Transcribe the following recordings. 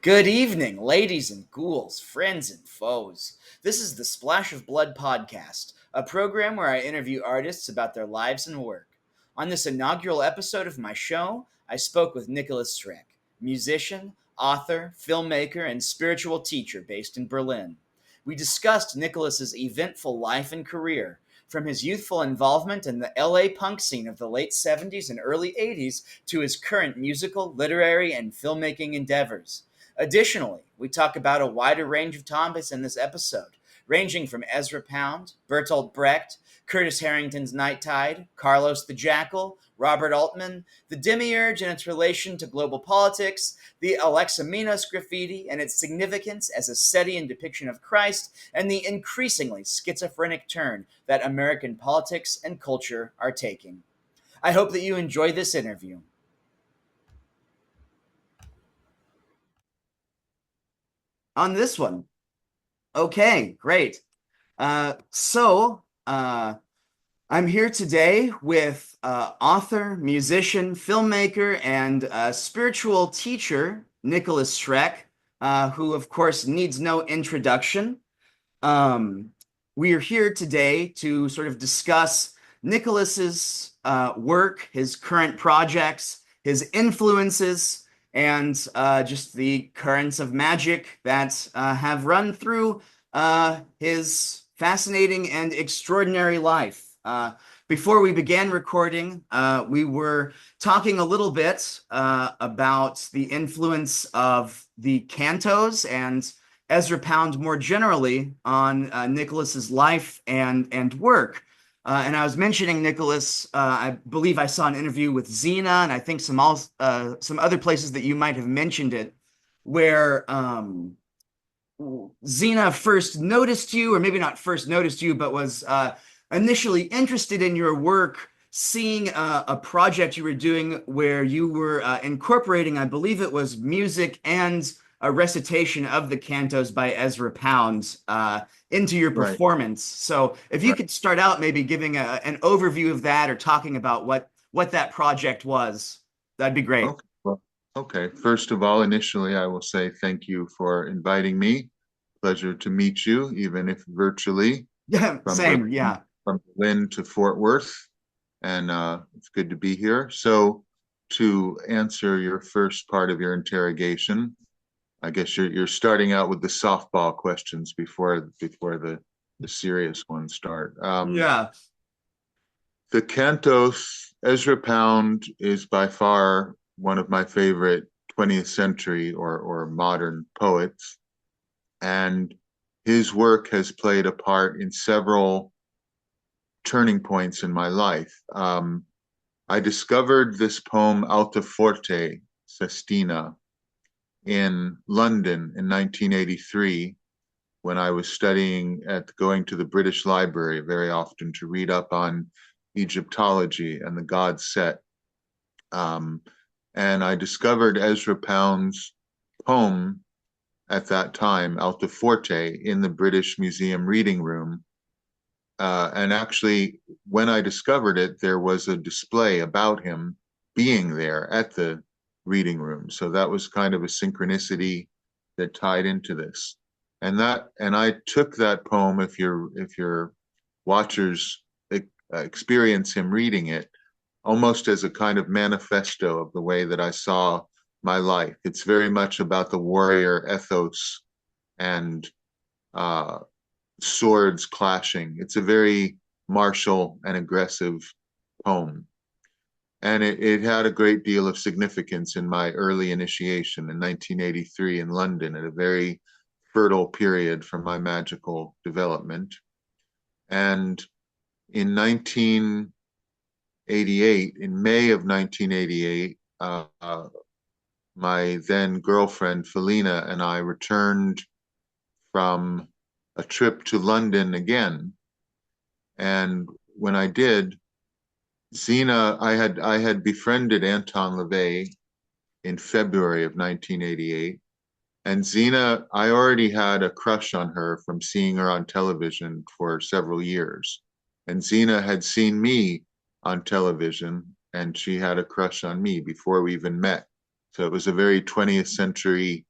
Good evening, ladies and ghouls, friends and foes. This is the Splash of Blood podcast, a program where I interview artists about their lives and work. On this inaugural episode of my show, I spoke with Nikolas Schreck, musician, author, filmmaker, and spiritual teacher based in Berlin. We discussed Nikolas's eventful life and career, from his youthful involvement in the LA punk scene of the late 70s and early 80s to his current musical, literary, and filmmaking endeavors. Additionally, we talk about a wider range of topics in this episode, ranging from Ezra Pound, Bertolt Brecht, Curtis Harrington's Night Tide, Carlos the Jackal, Robert Altman, the Demiurge and its relation to global politics, the Alexamenos Graffiti and its significance as a Setian depiction of Christ, and the increasingly schizophrenic turn that American politics and culture are taking. I hope that you enjoy this interview. On this one, okay, great. I'm here today with author, musician, filmmaker, and spiritual teacher Nikolas Schreck, who, of course, needs no introduction. Um, we are here today to sort of discuss Nikolas's work, his current projects, his influences, and just the currents of magic that have run through his fascinating and extraordinary life. Before we began recording, we were talking a little bit about the influence of the cantos and Ezra Pound more generally on Nikolas's life and work. And I was mentioning Nikolas. I believe I saw an interview with Xena, and I think some other places that you might have mentioned it, where Xena first noticed you, or maybe not first noticed you, but was initially interested in your work, seeing a project you were doing where you were incorporating, I believe it was music and a recitation of the cantos by Ezra Pound into your Right, performance. So if you right. could start out maybe giving an overview of that or talking about what that project was, that'd be great. Okay. Well, okay. First of all, initially, I will say thank you for inviting me. Pleasure to meet you, even if virtually, Yeah, from same. Berlin, Yeah. from Berlin to Fort Worth, and it's good to be here. So, to answer your first part of your interrogation, I guess you're starting out with the softball questions before the serious ones start. Yeah. The cantos, Ezra Pound is by far one of my favorite 20th century or modern poets. And his work has played a part in several turning points in my life. I discovered this poem, Alta Forte, Sestina, in London in 1983 when I was going to the British Library very often to read up on Egyptology and the god Set. Um, and I discovered Ezra Pound's poem at that time, Alta Forte, in the British Museum reading room. And actually, when I discovered it, there was a display about him being there at the reading room. So that was kind of a synchronicity that tied into this. And I took that poem, if your watchers experience him reading it, almost as a kind of manifesto of the way that I saw my life. It's very much about the warrior ethos and uh, swords clashing. It's a very martial and aggressive poem. And it had a great deal of significance in my early initiation in 1983 in London at a very fertile period for my magical development. And in 1988, in May of 1988, my then girlfriend Felina and I returned from a trip to London again. And when I did, I had befriended Anton LaVey in February of 1988. And Xena, I already had a crush on her from seeing her on television for several years. And Xena had seen me on television and she had a crush on me before we even met. So it was a very 20th century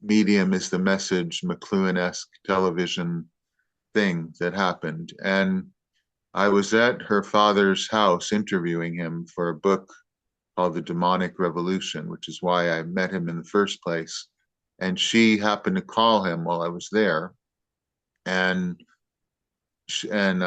medium is the message McLuhan-esque television thing that happened. And I was at her father's house interviewing him for a book called The Demonic Revolution, which is why I met him in the first place. And she happened to call him while I was there. And and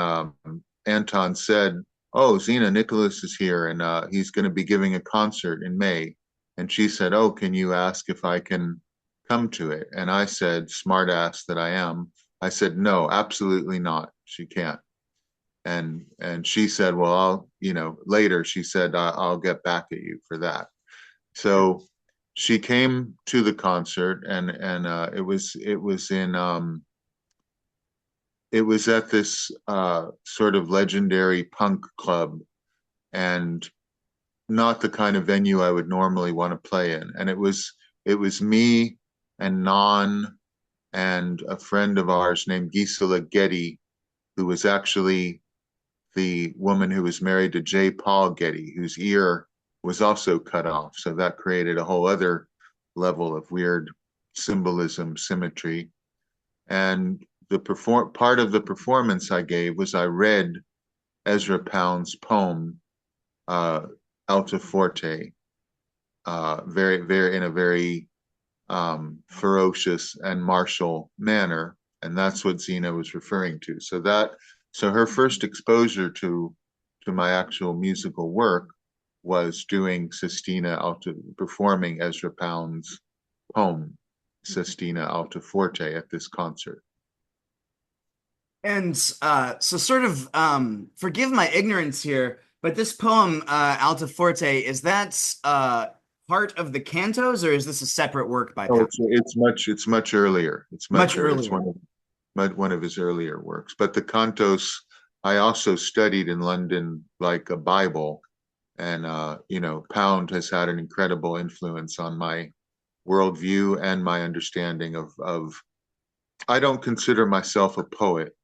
Anton said, "Oh, Zena, Nicholas is here, and he's going to be giving a concert in May." And she said, "Oh, can you ask if I can come to it?" And I said, smart ass that I am, I said, "No, absolutely not. She can't." And she said, "Well, I'll, later." She said, "I'll get back at you for that." So she came to the concert, and it was at this sort of legendary punk club, and not the kind of venue I would normally want to play in. And it was me and Non and a friend of ours named Gisela Getty, who was actually the woman who was married to J. Paul Getty, whose ear was also cut off. So that created a whole other level of weird symbolism, symmetry. And part of the performance I gave was I read Ezra Pound's poem, uh, Alta Forte, very in a very ferocious and martial manner, and that's what Zena was referring to. So her first exposure to my actual musical work was doing Sistina Alta, performing Ezra Pound's poem, Sistina Alta Forte, at this concert. And so sort of forgive my ignorance here, but this poem, Alta Forte, is that part of the cantos, or is this a separate work by Oh, Pound? it's much earlier. It's Much much earlier. It's earlier. one of his earlier works. But the cantos I also studied in London like a Bible, and Pound has had an incredible influence on my worldview and my understanding of. I don't consider myself a poet.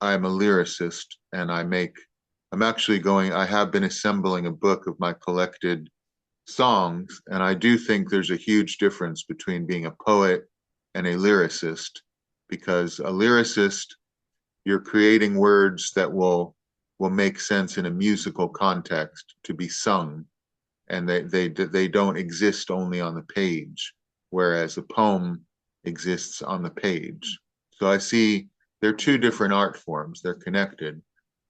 I'm a lyricist, and I have been assembling a book of my collected songs, and I do think there's a huge difference between being a poet and a lyricist, because a lyricist, you're creating words that will make sense in a musical context to be sung, and they don't exist only on the page, whereas a poem exists on the page. So I see they're two different art forms. They're connected,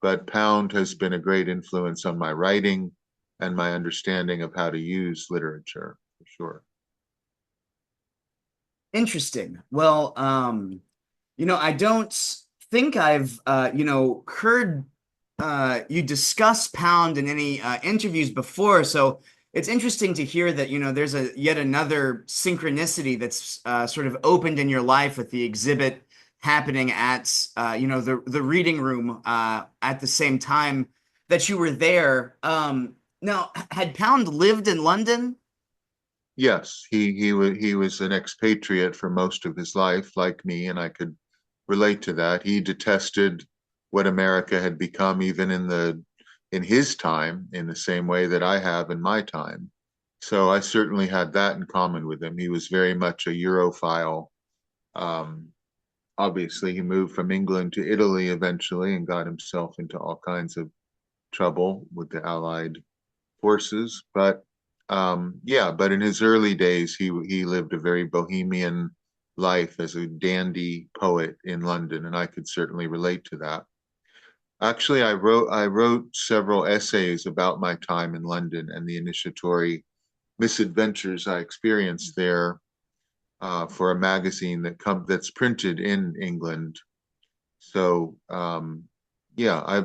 but Pound has been a great influence on my writing and my understanding of how to use literature, for sure. Interesting. Well, I don't think I've, heard you discuss Pound in any interviews before. So it's interesting to hear that, there's a yet another synchronicity that's sort of opened in your life with the exhibit happening at, the reading room at the same time that you were there. Now, had Pound lived in London? Yes, he was an expatriate for most of his life, like me, and I could relate to that. He detested what America had become, even in his time, in the same way that I have in my time. So I certainly had that in common with him. He was very much a Europhile. Um, Obviously, he moved from England to Italy eventually and got himself into all kinds of trouble with the Allied forces. But in his early days, he lived a very bohemian life as a dandy poet in London, and I could certainly relate to that. Actually, I wrote several essays about my time in London and the initiatory misadventures I experienced there, for a magazine that's printed in England. So yeah,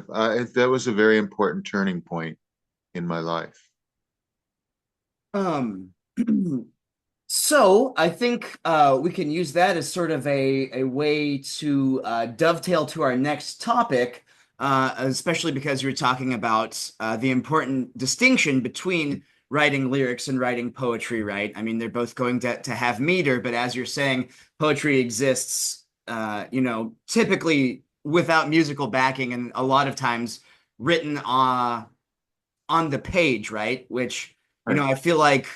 that was a very important turning point in my life. Um, So I think we can use that as sort of a way to dovetail to our next topic, especially because you're talking about the important distinction between writing lyrics and writing poetry, right? I mean, they're both going to have meter, but as you're saying, poetry exists, typically without musical backing, and a lot of times written on the page, right? Which, Right. I feel like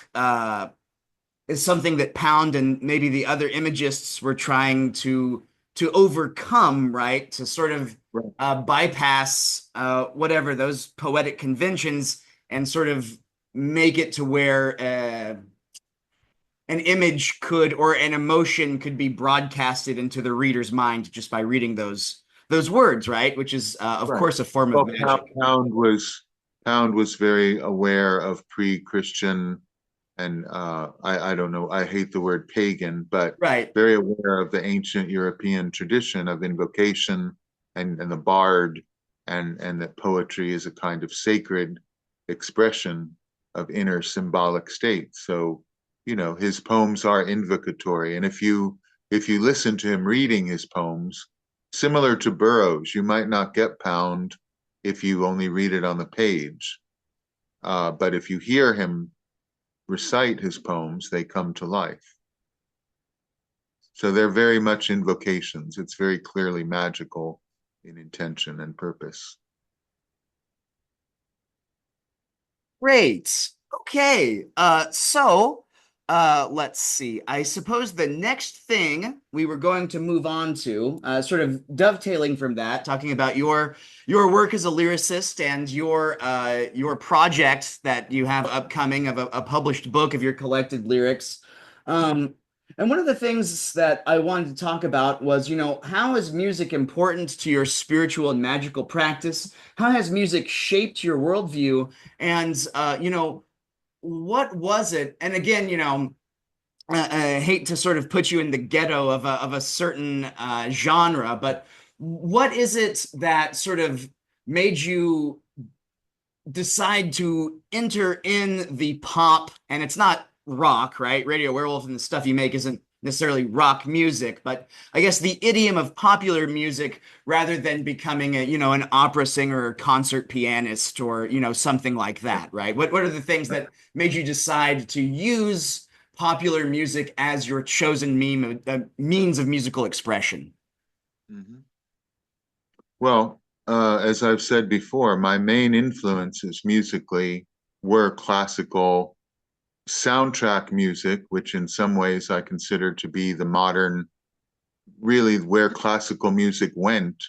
is something that Pound and maybe the other imagists were trying to overcome, right? To sort of Right. bypass whatever those poetic conventions and sort of make it to where an image could or an emotion could be broadcasted into the reader's mind just by reading those words, right? Which is, of Right. course, a form of Well, magic. Pound was very aware of pre-Christian and I don't know, I hate the word pagan, but Right. very aware of the ancient European tradition of invocation and the bard and that poetry is a kind of sacred expression of inner symbolic states. So, his poems are invocatory. And if you listen to him reading his poems, similar to Burroughs, you might not get Pound if you only read it on the page. But if you hear him recite his poems, they come to life. So they're very much invocations. It's very clearly magical in intention and purpose. Great. Okay. Let's see. I suppose the next thing we were going to move on to, sort of dovetailing from that, talking about your work as a lyricist and your project that you have upcoming of a published book of your collected lyrics. Um, and one of the things that I wanted to talk about was, how is music important to your spiritual and magical practice? How has music shaped your worldview? And what was it? And again, I hate to sort of put you in the ghetto of a certain genre, but what is it that sort of made you decide to enter in the pop? And it's not rock, right? Radio Werewolf and the stuff you make isn't necessarily rock music, but I guess the idiom of popular music rather than becoming an opera singer or concert pianist or, something like that, right? What are the things that made you decide to use popular music as your chosen means of musical expression? Mhm. Well, as I've said before, my main influences musically were classical soundtrack music, which in some ways I consider to be the modern, really where classical music went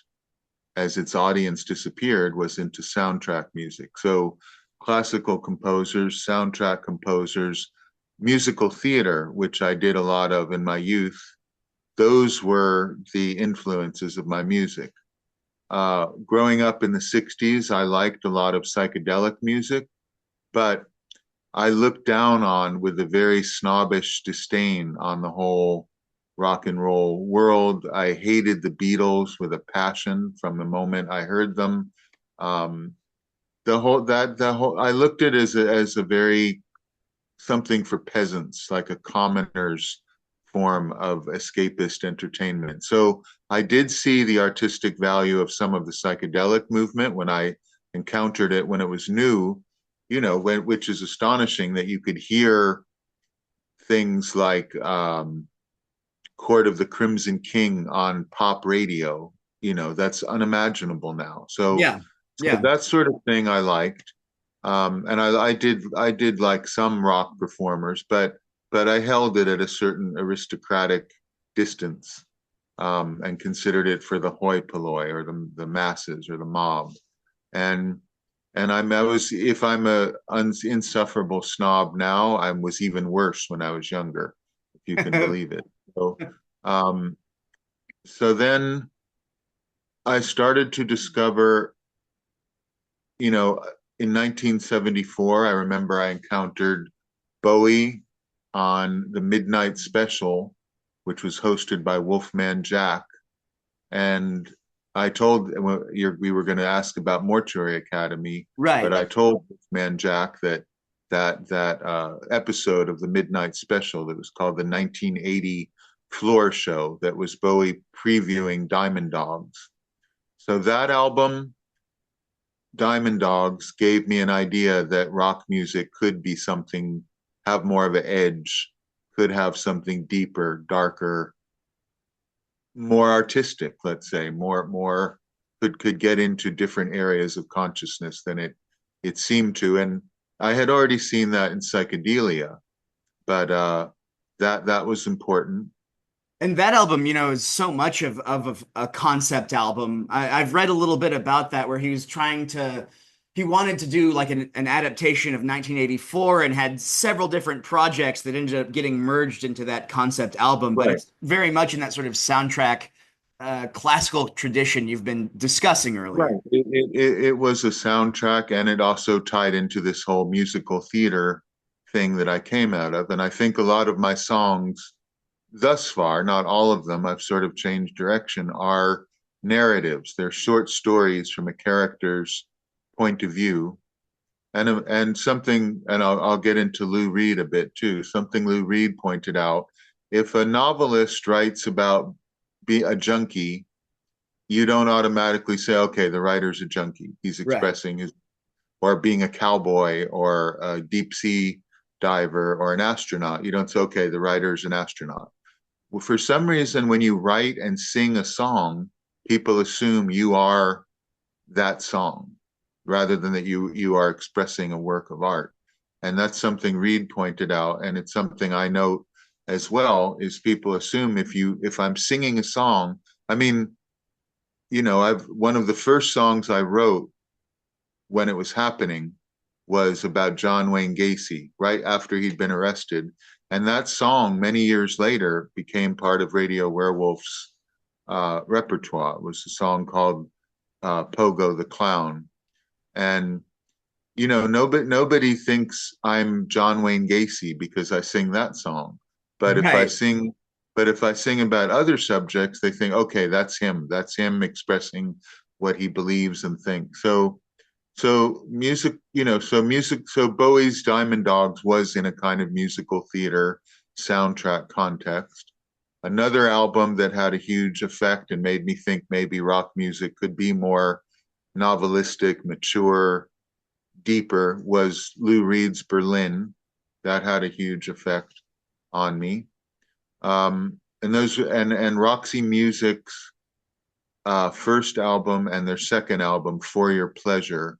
as its audience disappeared was into soundtrack music. So classical composers, soundtrack composers, musical theater, which I did a lot of in my youth, those were the influences of my music. Growing up in the 60s, I liked a lot of psychedelic music, but I looked down on with a very snobbish disdain on the whole rock and roll world. I hated the Beatles with a passion from the moment I heard them. Um, the whole I looked at it as a very something for peasants, like a commoner's form of escapist entertainment. So I did see the artistic value of some of the psychedelic movement when I encountered it when it was new, which is astonishing that you could hear things like Court of the Crimson King on pop radio. That's unimaginable now. So, Yeah, so yeah. that sort of thing I liked. And I did like some rock performers, but I held it at a certain aristocratic distance, and considered it for the hoi polloi or the masses or the mob. And I was if I'm a insufferable snob now, I was even worse when I was younger, if you can believe it. So, um, so then I started to discover, you know, in 1974, I remember I encountered Bowie on the Midnight Special, which was hosted by Wolfman Jack. And I told we were going to ask about Mortuary Academy, but Right. I told Wolfman Jack that episode of the Midnight Special that was called the 1980 Floor Show that was Bowie previewing Diamond Dogs. So that album, Diamond Dogs, gave me an idea that rock music could be something, have more of an edge, could have something deeper, darker, more artistic, let's say, more could get into different areas of consciousness than it seemed to. And I had already seen that in psychedelia, but That was important. And that album, is so much of a concept album. I've read a little bit about that where he wanted to do like an adaptation of 1984 and had several different projects that ended up getting merged into that concept album. But Right. it's very much in that sort of soundtrack, classical tradition you've been discussing Right. earlier. It was a soundtrack, and it also tied into this whole musical theater thing that I came out of. And I think a lot of my songs thus far, not all of them, I've sort of changed direction, are narratives. They're short stories from a character's point of view. And something, and I'll get into Lou Reed a bit too. Something Lou Reed pointed out: if a novelist writes about be a junkie, you don't automatically say, okay, the writer's a junkie. He's Right. expressing his, or being a cowboy or a deep sea diver or an astronaut. You don't say, okay, the writer's an astronaut. Well, for some reason, when you write and sing a song, people assume you are that song rather than that you are expressing a work of art. And that's something Reed pointed out, and it's something I note as well, is people assume if I'm singing a song, I mean, I've one of the first songs I wrote when it was happening was about John Wayne Gacy, right after he'd been arrested. And that song, many years later, became part of Radio Werewolf's repertoire. It was a song called Pogo the Clown. And, nobody thinks I'm John Wayne Gacy because I sing that song. But if I Right. sing, but if I sing about other subjects, they think, okay, that's him. That's him expressing what he believes and thinks. So music, so Bowie's Diamond Dogs was in a kind of musical theater soundtrack context. Another album that had a huge effect and made me think maybe rock music could be more novelistic, mature, deeper was Lou Reed's Berlin. That had a huge effect on me. And Roxy Music's first album and their second album, For Your Pleasure,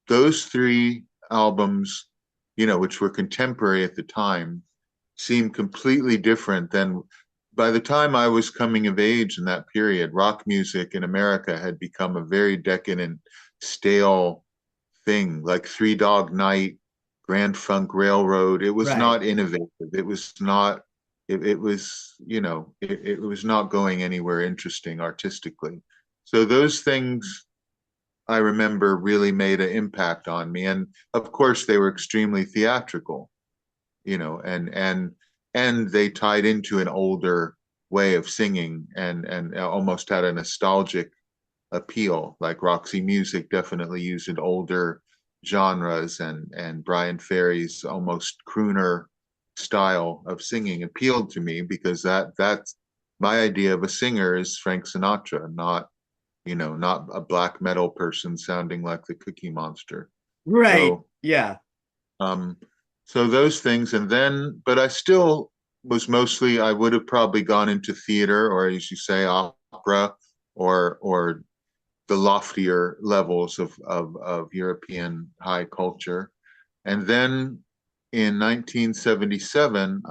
those three albums, which were contemporary at the time, seemed completely different than by the time I was coming of age in that period. Rock music in America had become a very decadent, stale thing, like Three Dog Night, Grand Funk Railroad. It was Right. not innovative. It was not. It was, it was not going anywhere interesting artistically. So those things I remember really made an impact on me. And of course, they were extremely theatrical, and they tied into an older way of singing and almost had a nostalgic appeal. Like Roxy Music definitely used an older genres, and Brian Ferry's almost crooner style of singing appealed to me because that's my idea of a singer is Frank Sinatra, not a black metal person sounding like the Cookie Monster. Right. So, Yeah. um, so those things, and then, but I still was mostly, I would have probably gone into theater or, as you say, opera, or the loftier levels of European high culture. And then in 1977,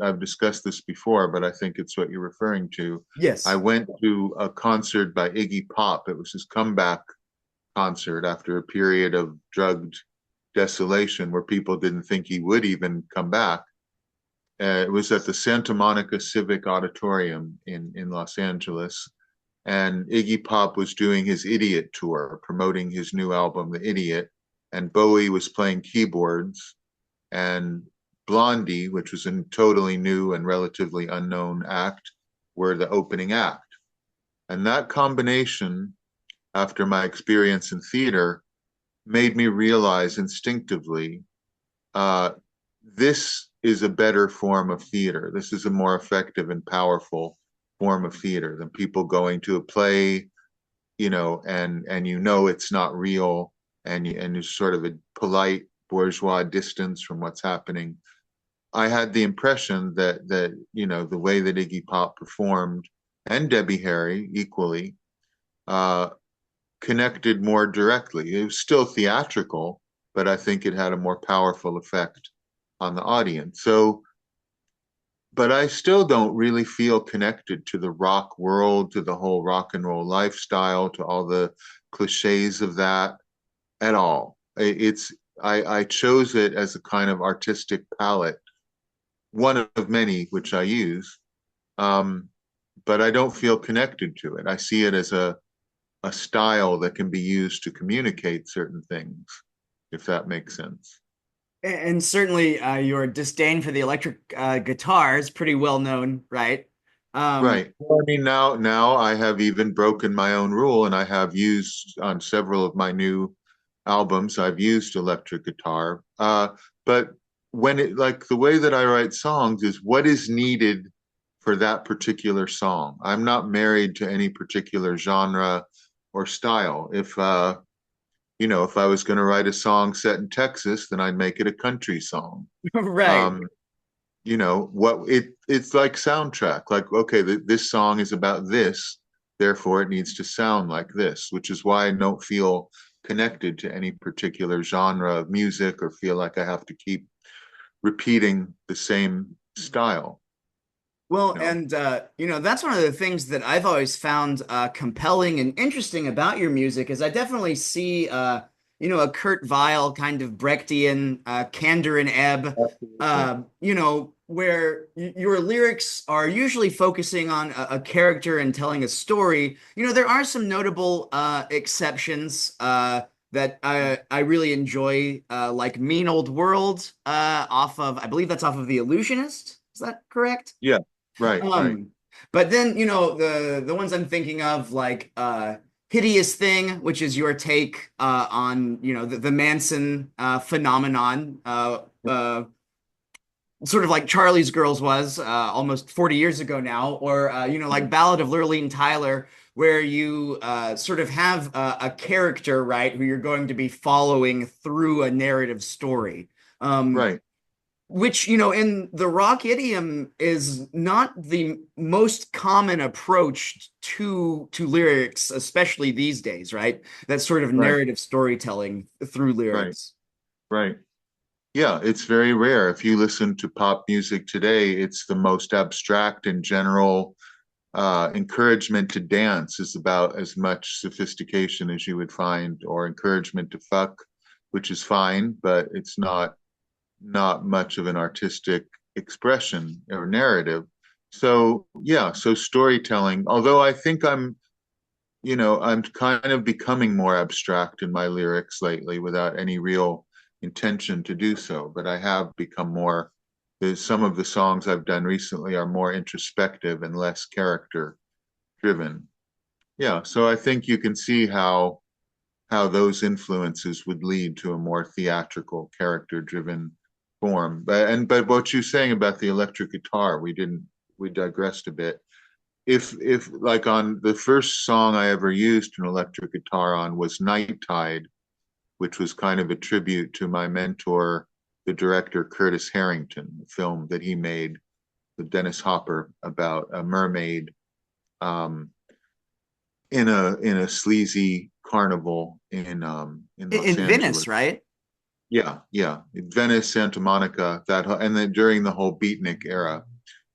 I've discussed this before, but I think it's what you're referring to. I Yes. went to a concert by Iggy Pop. It was his comeback concert after a period of drugged desolation where people didn't think he would even come back. It was at the Santa Monica Civic Auditorium in Los Angeles. And Iggy Pop was doing his Idiot tour, promoting his new album, The Idiot. And Bowie was playing keyboards. And Blondie, which was a totally new and relatively unknown act, were the opening act. And that combination, after my experience in theater, made me realize instinctively uh, this is a better form of theater. This is a more effective and powerful form of theater than people going to a play, and it's not real, and there's sort of a polite bourgeois distance from what's happening. I had the impression that the way that Iggy Pop performed and Debbie Harry equally uh, connected more directly. It was still theatrical, but I think it had a more powerful effect on the audience. So but I still don't really feel connected to the rock world, to the whole rock and roll lifestyle, to all the cliches of that at all. I chose it as a kind of artistic palette, one of many which I use, um, but I don't feel connected to it. I see it as a style that can be used to communicate certain things, if that makes sense. And certainly your disdain for the electric guitar is pretty well known, right? Um, Right. Well, I mean, now I have even broken my own rule, and I have used on several of my new albums, I've used electric guitar. But when it like the way that I write songs is what is needed for that particular song. I'm not married to any particular genre or style. If I was going to write a song set in Texas, then I'd make it a country song. right. Um, it's like soundtrack, like, okay, this song is about this, therefore it needs to sound like this, which is why I don't feel connected to any particular genre of music or feel like I have to keep repeating the same style, Well, you know. and that's one of the things that I've always found compelling and interesting about your music is I definitely see a Kurt Weill kind of Brechtian candor and ebb, Absolutely. where your lyrics are usually focusing on a character and telling a story. There are some notable exceptions that I really enjoy, like Mean Old World, off of, I believe that's off of The Illusionist. Is that correct? Yeah, right. Um, but then, the ones I'm thinking of, like Hideous Thing, which is your take on, the Manson phenomenon, sort of like Charlie's Girls was almost 40 years ago now, or like Ballad of Lurleen Tyler, where you sort of have a character, right, who you're going to be following through a narrative story. Um, Right. which, in the rock idiom is not the most common approach to lyrics, especially these days, right? That sort of Right. narrative storytelling through Right. lyrics. Right. Yeah, it's very rare. If you listen to pop music today, it's the most abstract and general encouragement to dance is about as much sophistication as you would find, or encouragement to fuck, which is fine, but it's not much of an artistic expression or narrative. So yeah, so storytelling, although I think I'm kind of becoming more abstract in my lyrics lately without any real intention to do so, but I have become more. Some of the songs I've done recently are more introspective and less character driven. Yeah, so I think you can see how those influences would lead to a more theatrical, character driven form. But what you're saying about the electric guitar, we digressed a bit. If like on the first song I ever used an electric guitar on was Night Tide, which was kind of a tribute to my mentor, the director Curtis Harrington, the film that he made with Dennis Hopper about a mermaid um, in a sleazy carnival in Los In Venice, Angeles. right? Yeah, Venice, Santa Monica, and then during the whole beatnik era.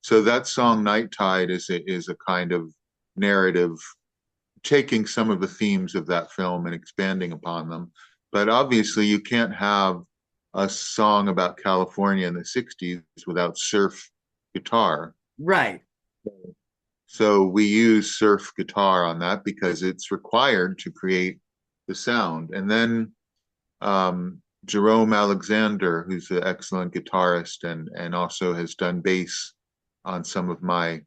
So that song "Night Tide" is a kind of narrative, taking some of the themes of that film and expanding upon them. But obviously, you can't have a song about California in the '60s without surf guitar. Right. So we use surf guitar on that because it's required to create the sound. And then Jerome Alexander, who's an excellent guitarist and also has done bass on some of my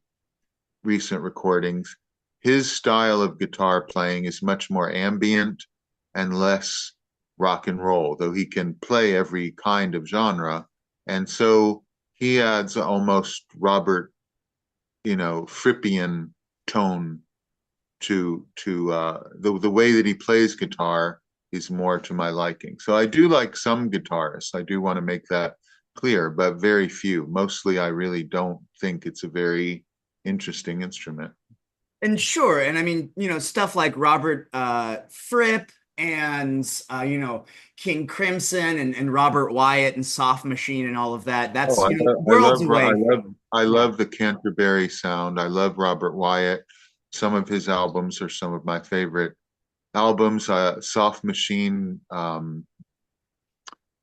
recent recordings, his style of guitar playing is much more ambient and less rock and roll, though he can play every kind of genre. And so he adds almost Robert, Frippian tone to the way that he plays guitar is more to my liking. So I do like some guitarists. I do want to make that clear, but very few. Mostly, I really don't think it's a very interesting instrument. And sure, and I mean, stuff like Robert Fripp and King Crimson and Robert Wyatt and Soft Machine and all of that. Oh, That's worlds I away love from. I Yeah, love the Canterbury sound. I love Robert Wyatt. Some of his albums are some of my favorite albums. Soft Machine,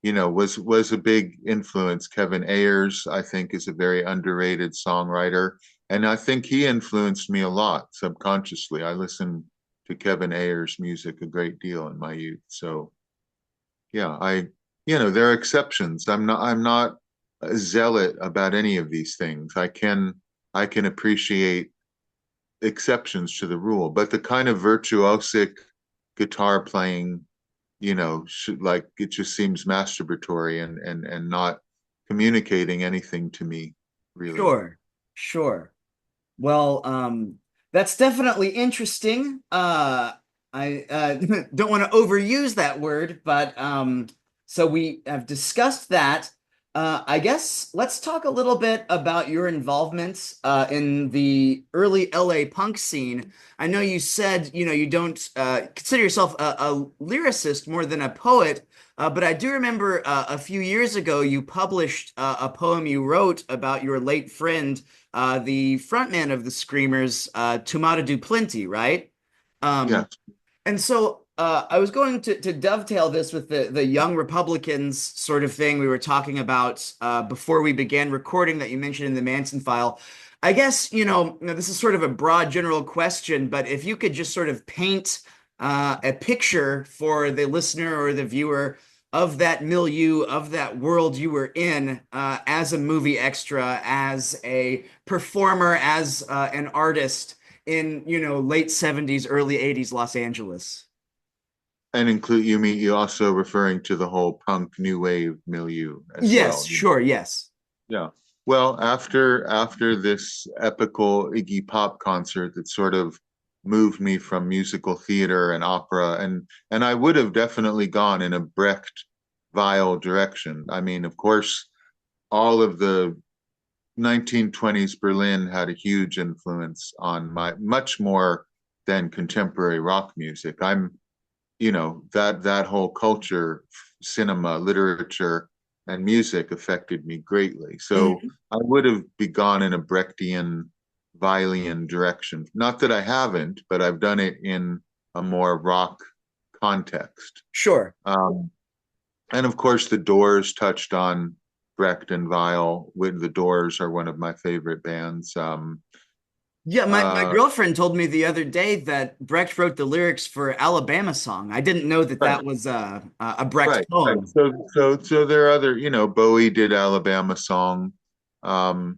was a big influence. Kevin Ayers, I think, is a very underrated songwriter, and I think he influenced me a lot subconsciously. I listened to Kevin Ayers' music a great deal in my youth. So yeah, there are exceptions. I'm not a zealot about any of these things. I can appreciate exceptions to the rule, but the kind of virtuosic guitar playing, like it just seems masturbatory and not communicating anything to me, really. sure, sure. Well, that's definitely interesting. I don't want to overuse that word, but so we have discussed that. I guess let's talk a little bit about your involvement in the early LA punk scene. I know you said, you don't consider yourself a lyricist more than a poet, but I do remember a few years ago you published a poem you wrote about your late friend, the frontman of the Screamers, Tumata Duplinty, right? Um, Yes. and so I was going to dovetail this with the Young Republicans sort of thing we were talking about before we began recording that you mentioned in the Manson file. I guess, this is sort of a broad general question, but if you could just sort of paint a picture for the listener or the viewer of that milieu, of that world you were in as a movie extra, as a performer, as an artist in, late 70s, early 80s Los Angeles. And you also referring to the whole punk new wave milieu as Yes, well. sure, yes. Yeah. Well, after this epical Iggy Pop concert that sort of moved me from musical theater and opera, and I would have definitely gone in a Brecht Weill direction. I mean, of course, all of the 1920s Berlin had a huge influence on my much more than contemporary rock music. That whole culture, cinema, literature, and music affected me greatly. So Mhm. I would have gone in a Brechtian, Weillian direction. Not that I haven't, but I've done it in a more rock context. Sure. Um, and of course, the Doors touched on Brecht and Weill. With the Doors are one of my favorite bands. Yeah, my Uh, girlfriend told me the other day that Brecht wrote the lyrics for Alabama Song. I didn't know that right, that was a Brecht right. poem. So there are other, Bowie did Alabama Song. Um,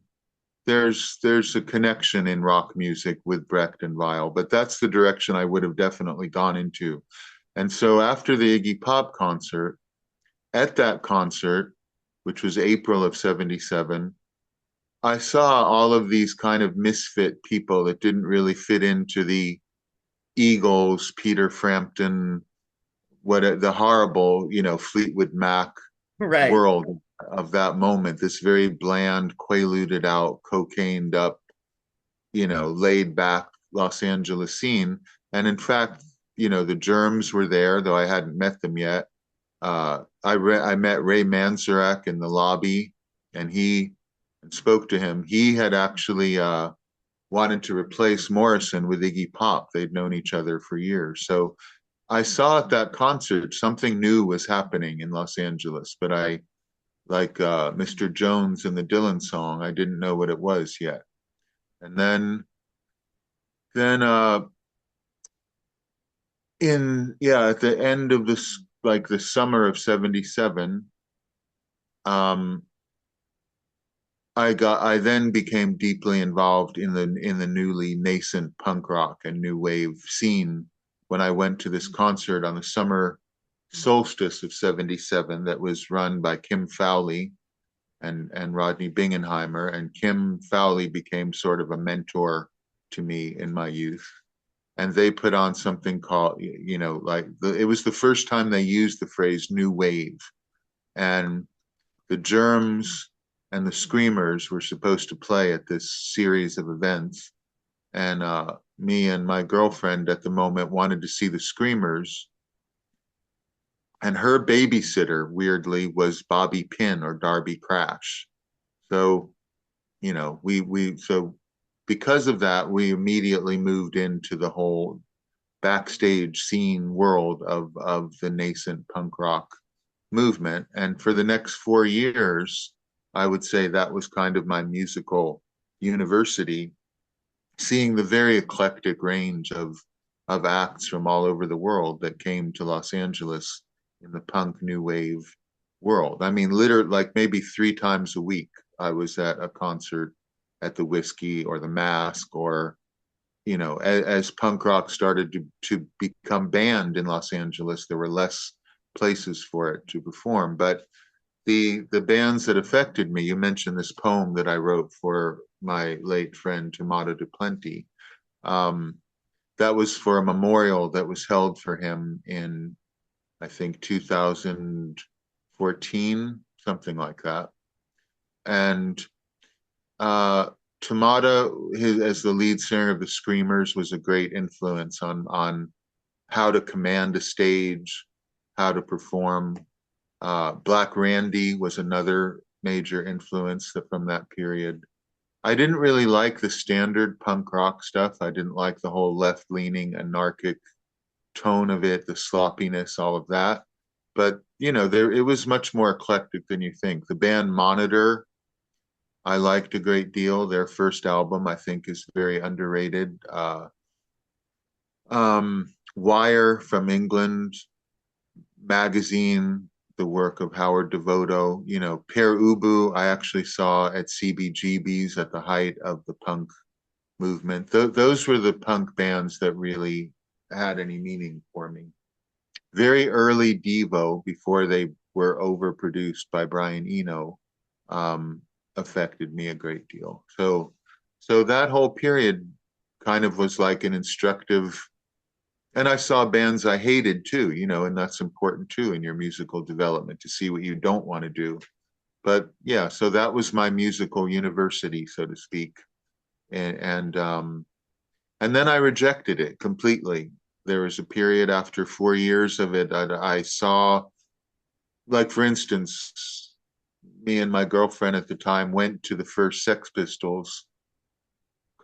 there's a connection in rock music with Brecht and Weill, but that's the direction I would have definitely gone into. And so after the Iggy Pop concert, at that concert, which was April of 77, I saw all of these kind of misfit people that didn't really fit into the Eagles, Peter Frampton, the horrible, Fleetwood Mac Right. world of that moment, this very bland, quaaluded out, cocained up, laid back Los Angeles scene. And in fact, the germs were there, though I hadn't met them yet. I met Ray Manzarek in the lobby, and he spoke to him. He had actually wanted to replace Morrison with Iggy Pop. They'd known each other for years. So I saw at that concert something new was happening in Los Angeles, but I like Mr. Jones in the Dylan song. I didn't know what it was yet. And then at the end of this, like the summer of 77, um I then became deeply involved in the newly nascent punk rock and new wave scene when I went to this concert on the summer solstice of 77 that was run by Kim Fowley and Rodney Bingenheimer. And Kim Fowley became sort of a mentor to me in my youth. And they put on something called, it was the first time they used the phrase new wave. And the Germs and the Screamers were supposed to play at this series of events. And me and my girlfriend at the moment wanted to see the Screamers. And her babysitter, weirdly, was Bobby Pinn or Darby Crash. So So because of that, we immediately moved into the whole backstage scene world of the nascent punk rock movement. And for the next 4 years, I would say that was kind of my musical university, seeing the very eclectic range of acts from all over the world that came to Los Angeles in the punk new wave world. I mean, literally, like maybe 3 times a week, I was at a concert at the Whiskey or the Mask, or as punk rock started to become banned in Los Angeles, there were less places for it to perform. But the bands that affected me, you mentioned this poem that I wrote for my late friend Tomato de Plenty. Um, that was for a memorial that was held for him in, I think, 2014, something like that. And uh, Tomato, as the lead singer of the Screamers, was a great influence on how to command a stage, how to perform. Black Randy was another major influence from that period. I didn't really like the standard punk rock stuff. I didn't like the whole left-leaning, anarchic tone of it, the sloppiness, all of that. But there it was much more eclectic than you think. The band Monitor, I liked a great deal. Their first album, I think, is very underrated. Wire from England, Magazine, the work of Howard Devoto. Pere Ubu, I actually saw at CBGB's at the height of the punk movement. Those were the punk bands that really had any meaning for me. Very early Devo, before they were overproduced by Brian Eno, um, affected me a great deal. So that whole period kind of was like an instructive. And I saw bands I hated too, and that's important too in your musical development, to see what you don't want to do. But yeah, so that was my musical university, so to speak. And then I rejected it completely. There was a period after 4 years of it I saw, like, for instance, me and my girlfriend at the time went to the first Sex Pistols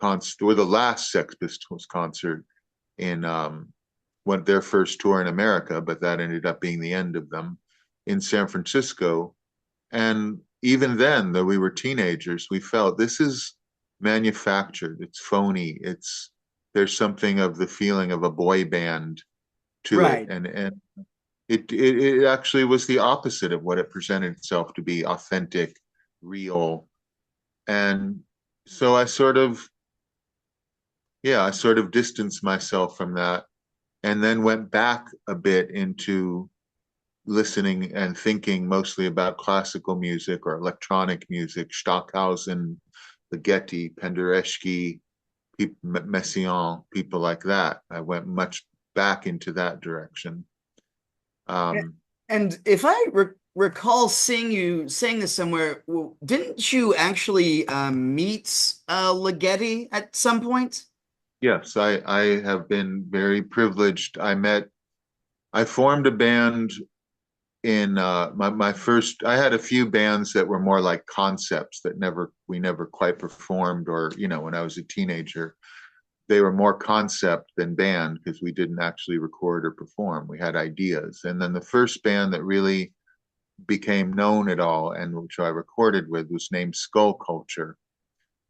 concert, or the last Sex Pistols concert in went their first tour in America, but that ended up being the end of them in San Francisco. And even then, though we were teenagers, we felt this is manufactured, it's phony, there's something of the feeling of a boy band to it. Right. And it actually was the opposite of what it presented itself to be: authentic, real. And so I sort of distanced myself from that, and then went back a bit into listening and thinking mostly about classical music or electronic music, Stockhausen, Ligeti, Penderecki, Messiaen, people like that. I went much back into that direction. Um, And if I recall seeing you saying this somewhere, didn't you actually meet Ligeti at some point? yes, I have been very privileged. I formed a band in my first. I had a few bands that were more like concepts that we never quite performed, or when I was a teenager, they were more concept than band because we didn't actually record or perform. We had ideas. And then the first band that really became known at all, and which I recorded with, was named Skull Culture.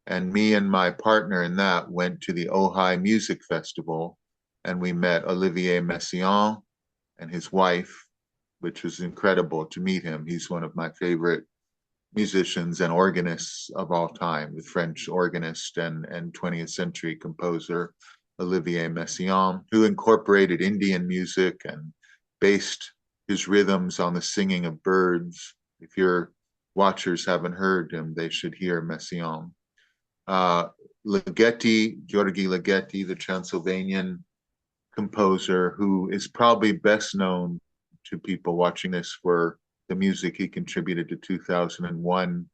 And me and my partner in that went to the Ojai Music Festival, and we met Olivier Messiaen and his wife, which was incredible to meet him. He's one of my favorite musicians and organists of all time, the French organist and 20th century composer Olivier Messiaen, who incorporated Indian music and based his rhythms on the singing of birds. If your watchers haven't heard him, they should hear Messiaen. Ligeti, Georgi Ligeti, the Transylvanian composer, who is probably best known to people watching this for the music he contributed to 2001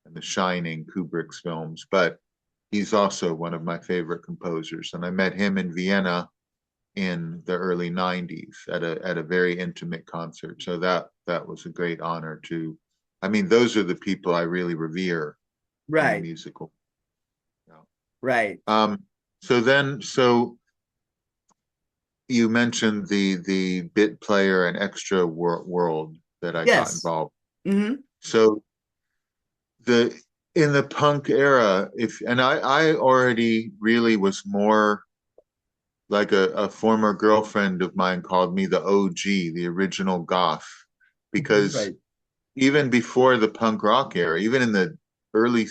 and The Shining, Kubrick's films. But he's also one of my favorite composers. And I met him in Vienna in the early 90s at a very intimate concert. So that was a great honor to. I mean, those are the people I really revere in the Right. musical. Yeah. Right. Um, so you mentioned the bit player and extra world that I got Yes. involved. Mm-hmm. So the in the punk era, if and I already really was more like a former girlfriend of mine called me the OG, the original goth, because Right. even before the punk rock era, even in the early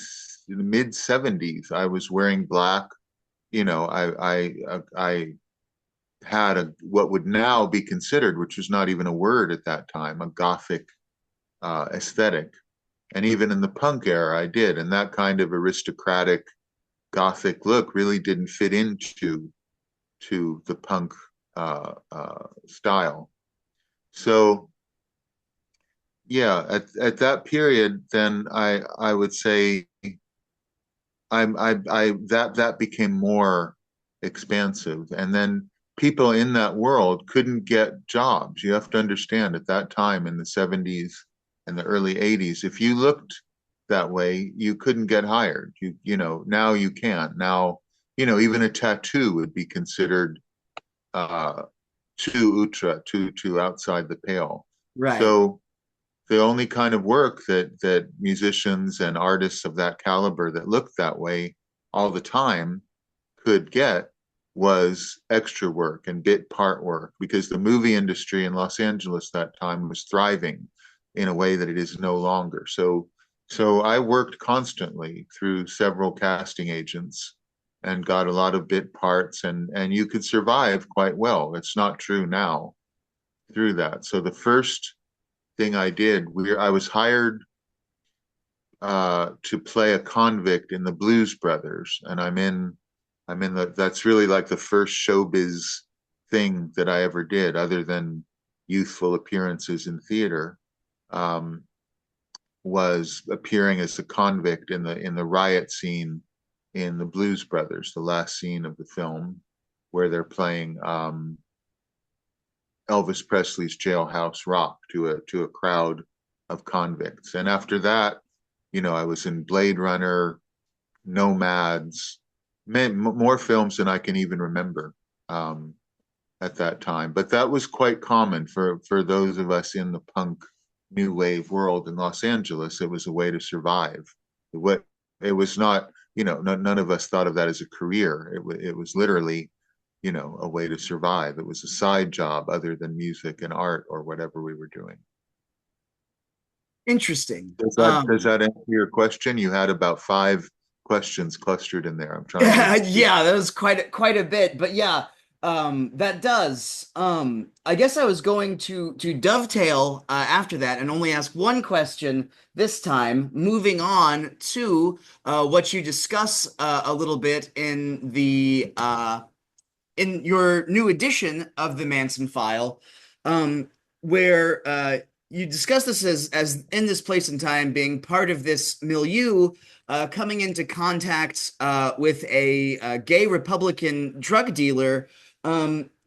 mid '70s, I was wearing black. You know, I had a what would now be considered, which was not even a word at that time, a gothic aesthetic. And even in the punk era, I did, and that kind of aristocratic gothic look really didn't fit into the punk style. So yeah, at that period, then I would say I that became more expansive, and then people in that world couldn't get jobs. You have to understand at that time in the '70s and the early '80s, if you looked that way, you couldn't get hired. You know now you can. Now even a tattoo would be considered uh, too ultra, too outside the pale. Right. So the only kind of work that musicians and artists of that caliber that looked that way all the time could get was extra work and bit part work because the movie industry in Los Angeles that time was thriving in a way that it is no longer. So I worked constantly through several casting agents and got a lot of bit parts and you could survive quite well. It's not true now through that. So the first thing I did, I was hired to play a convict in the Blues Brothers, and I'm in that's really like the first showbiz thing that I ever did, other than youthful appearances in theater. Um, was appearing as a convict in the riot scene in the Blues Brothers, the last scene of the film, where they're playing Elvis Presley's Jailhouse Rock to a crowd of convicts. And after that, I was in Blade Runner, Nomads, more films than I can even remember um, at that time. But that was quite common for those of us in the punk new wave world in Los Angeles. It was a way to survive. It was not, none of us thought of that as a career. It was literally, a way to survive. It was a side job other than music and art or whatever we were doing. Interesting. Does that answer your question? You had about five questions clustered in there. I'm trying to be. Yeah, that was quite a bit, but yeah, that does. I guess I was going to dovetail after that and only ask one question this time, moving on to what you discuss a little bit in your new edition of the Manson File, where you discuss this as in this place and time being part of this milieu, coming into contact with a gay Republican drug dealer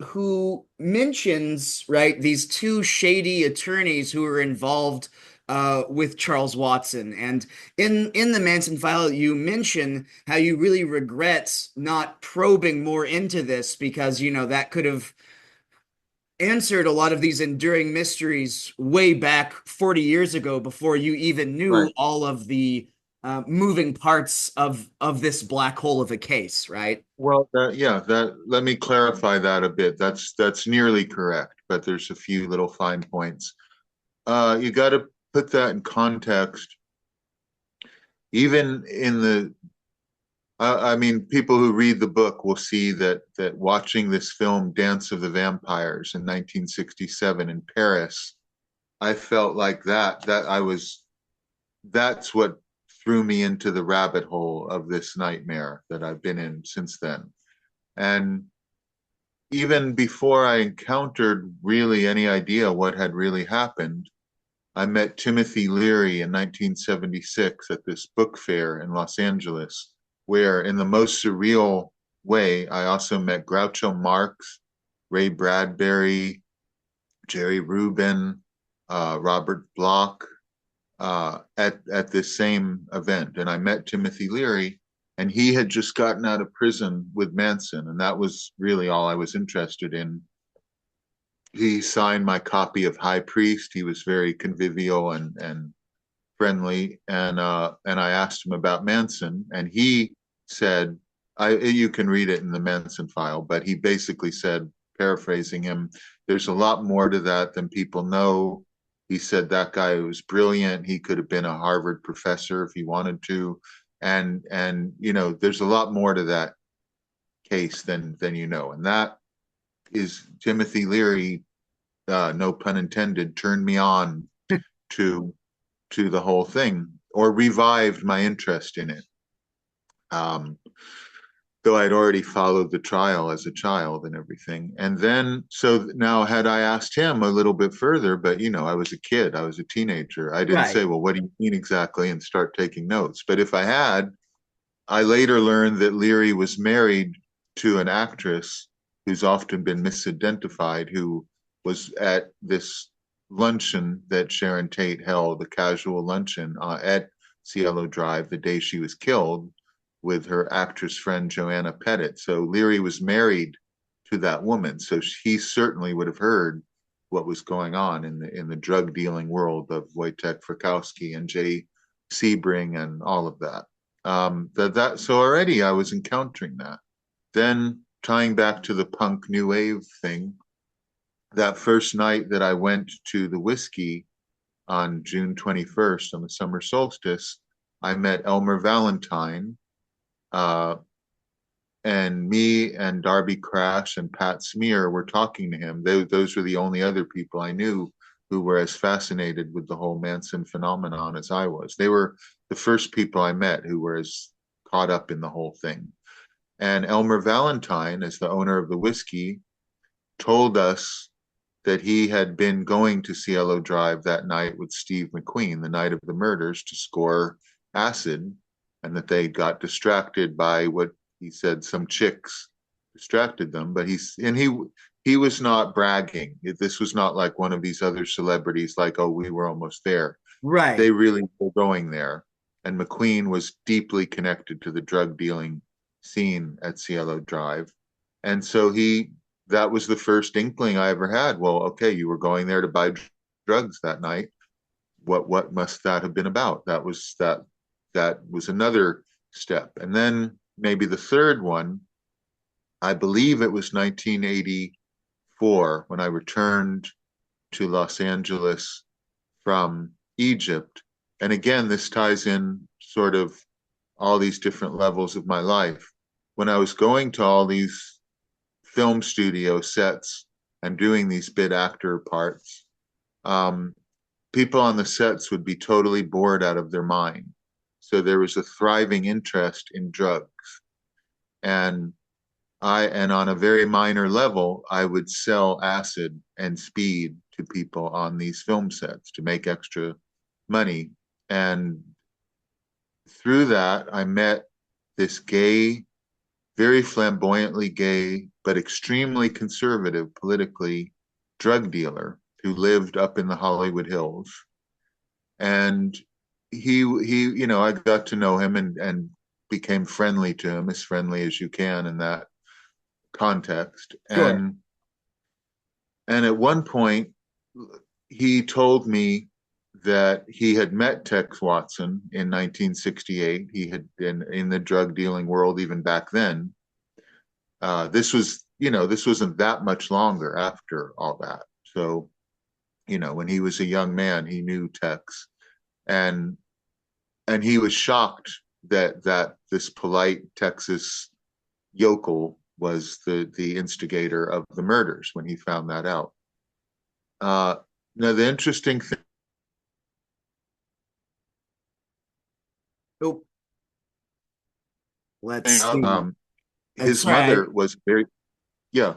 who mentions right these two shady attorneys who were involved with Charles Watson. And in the Manson File, you mention how you really regret not probing more into this because that could have answered a lot of these enduring mysteries way back 40 years ago before you even knew Right. all of the moving parts of this black hole of a case, right? Well, yeah, let me clarify that a bit. That's nearly correct, but there's a few little fine points. You got to put that in context. Even in I mean, people who read the book will see that watching this film, Dance of the Vampires, in 1967 in Paris, I felt like that's what threw me into the rabbit hole of this nightmare that I've been in since then. And even before I encountered really any idea what had really happened, I met Timothy Leary in 1976 at this book fair in Los Angeles, where, in the most surreal way, I also met Groucho Marx, Ray Bradbury, Jerry Rubin, Robert Bloch, at this same event, and I met Timothy Leary, and he had just gotten out of prison with Manson, and that was really all I was interested in. He signed my copy of High Priest. He was very convivial and friendly, and I asked him about Manson, and he said, you can read it in the Manson file, but he basically said, paraphrasing him, there's a lot more to that than people know. He said that guy was brilliant. He could have been a Harvard professor if he wanted to, and there's a lot more to that case than you know, and that is Timothy Leary. No pun intended. Turned me on to the whole thing, or revived my interest in it. Um, though I'd already followed the trial as a child and everything. And then, so now, had I asked him a little bit further, but I was a kid, I was a teenager, I didn't Right. say, well, what do you mean exactly, and start taking notes. But if I had, I later learned that Leary was married to an actress who's often been misidentified, who was at this luncheon that Sharon Tate held, a casual luncheon at Cielo Drive, the day she was killed, with her actress friend Joanna Pettit. So Leary was married to that woman. So he certainly would have heard what was going on in the drug dealing world of Wojtek Frykowski and Jay Sebring and all of that. So already I was encountering that. Then tying back to the punk new wave thing, that first night that I went to the whiskey on June 21st on the summer solstice, I met Elmer Valentine, uh, and me and Darby Crash and Pat Smear were talking to him. Those were the only other people I knew who were as fascinated with the whole Manson phenomenon as I was. They were the first people I met who were as caught up in the whole thing. And Elmer Valentine, as the owner of the whiskey, told us that he had been going to Cielo Drive that night with Steve McQueen, the night of the murders, to score acid, and that they got distracted by what he said some chicks distracted them. But he was not bragging. This was not like one of these other celebrities, like, oh, we were almost there. They Right. really were going there. And McQueen was deeply connected to the drug dealing scene at Cielo Drive. And so that was the first inkling I ever had. Well, okay, you were going there to buy drugs that night. What must that have been about? That was another step. And then maybe the third one, I believe it was 1984 when I returned to Los Angeles from Egypt. And again, this ties in sort of all these different levels of my life. When I was going to all these film studio sets and doing these bit actor parts, um, people on the sets would be totally bored out of their mind. So there was a thriving interest in drugs. And and on a very minor level, I would sell acid and speed to people on these film sets to make extra money. And through that, I met this gay, very flamboyantly gay, but extremely conservative politically drug dealer who lived up in the Hollywood Hills. And I got to know him and became friendly to him, as friendly as you can in that context. Sure. And at one point, he told me that he had met Tex Watson in 1968. He had been in the drug dealing world even back then. This wasn't that much longer after all that. So, when he was a young man, he knew Tex, and he was shocked that this polite Texas yokel was the instigator of the murders when he found that out. Uh, Now, the interesting Oh, let's thing, see. his Sorry. mother was very, yeah,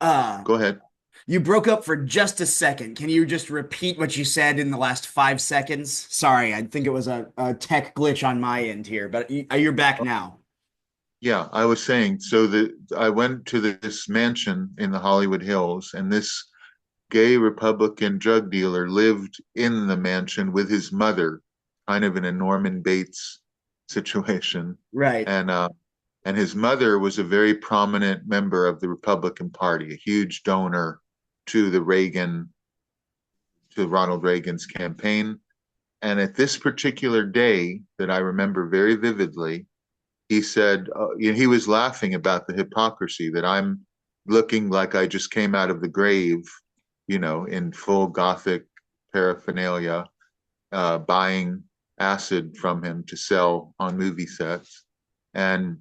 Uh, go ahead. you broke up for just a second. Can you just repeat what you said in the last 5 seconds? Sorry, I think it was a tech glitch on my end here, but you're back now. Yeah, I was saying, so I went to this mansion in the Hollywood Hills, and this gay Republican drug dealer lived in the mansion with his mother, kind of in a Norman Bates situation. Right. And his mother was a very prominent member of the Republican Party, a huge donor to to Ronald Reagan's campaign. And at this particular day that I remember very vividly, he said, he was laughing about the hypocrisy that I'm looking like I just came out of the grave, in full Gothic paraphernalia, buying acid from him to sell on movie sets. And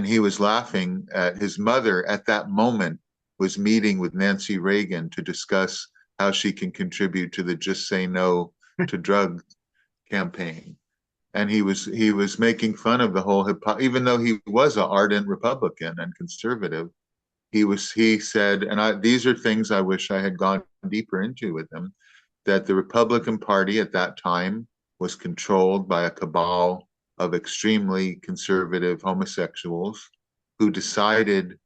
he was laughing at his mother at that moment was meeting with Nancy Reagan to discuss how she can contribute to the Just Say No to Drugs campaign. And he was making fun of the whole even though he was an ardent Republican and conservative. He said, and these are things I wish I had gone deeper into with him, that the Republican Party at that time was controlled by a cabal of extremely conservative homosexuals who decided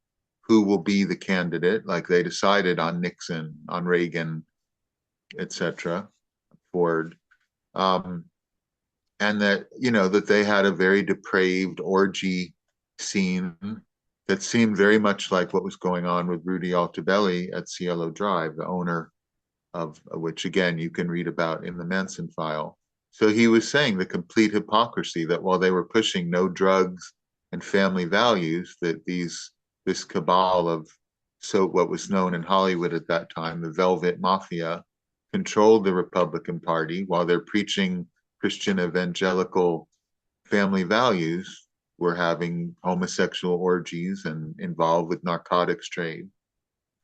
who will be the candidate, like they decided on Nixon, on Reagan, etc., Ford. And that that they had a very depraved orgy scene that seemed very much like what was going on with Rudy Altobelli at Cielo Drive, the owner of which again you can read about in the Manson file. So he was saying the complete hypocrisy that while they were pushing no drugs and family values, that this cabal of what was known in Hollywood at that time, the Velvet Mafia, controlled the Republican Party while they're preaching Christian evangelical family values, were having homosexual orgies and involved with narcotics trade.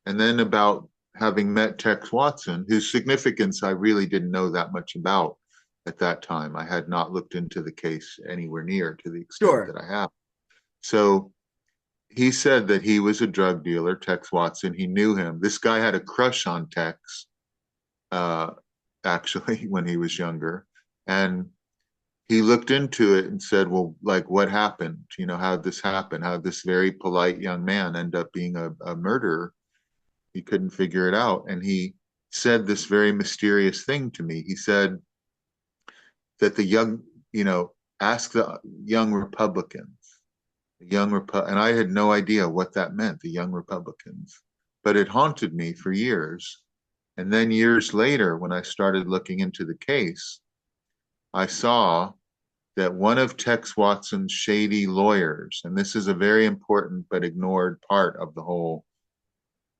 And then about having met Tex Watson, whose significance I really didn't know that much about at that time. I had not looked into the case anywhere near to the extent Sure. that I have. So he said that he was a drug dealer, Tex Watson. He knew him. This guy had a crush on Tex, actually, when he was younger. And he looked into it and said, well, like, what happened? How did this happen? How did this very polite young man end up being a murderer? He couldn't figure it out. And he said this very mysterious thing to me. He said that ask the young Republicans, and I had no idea what that meant, the young Republicans, but it haunted me for years. And then years later, when I started looking into the case, I saw that one of Tex Watson's shady lawyers, and this is a very important but ignored part of the whole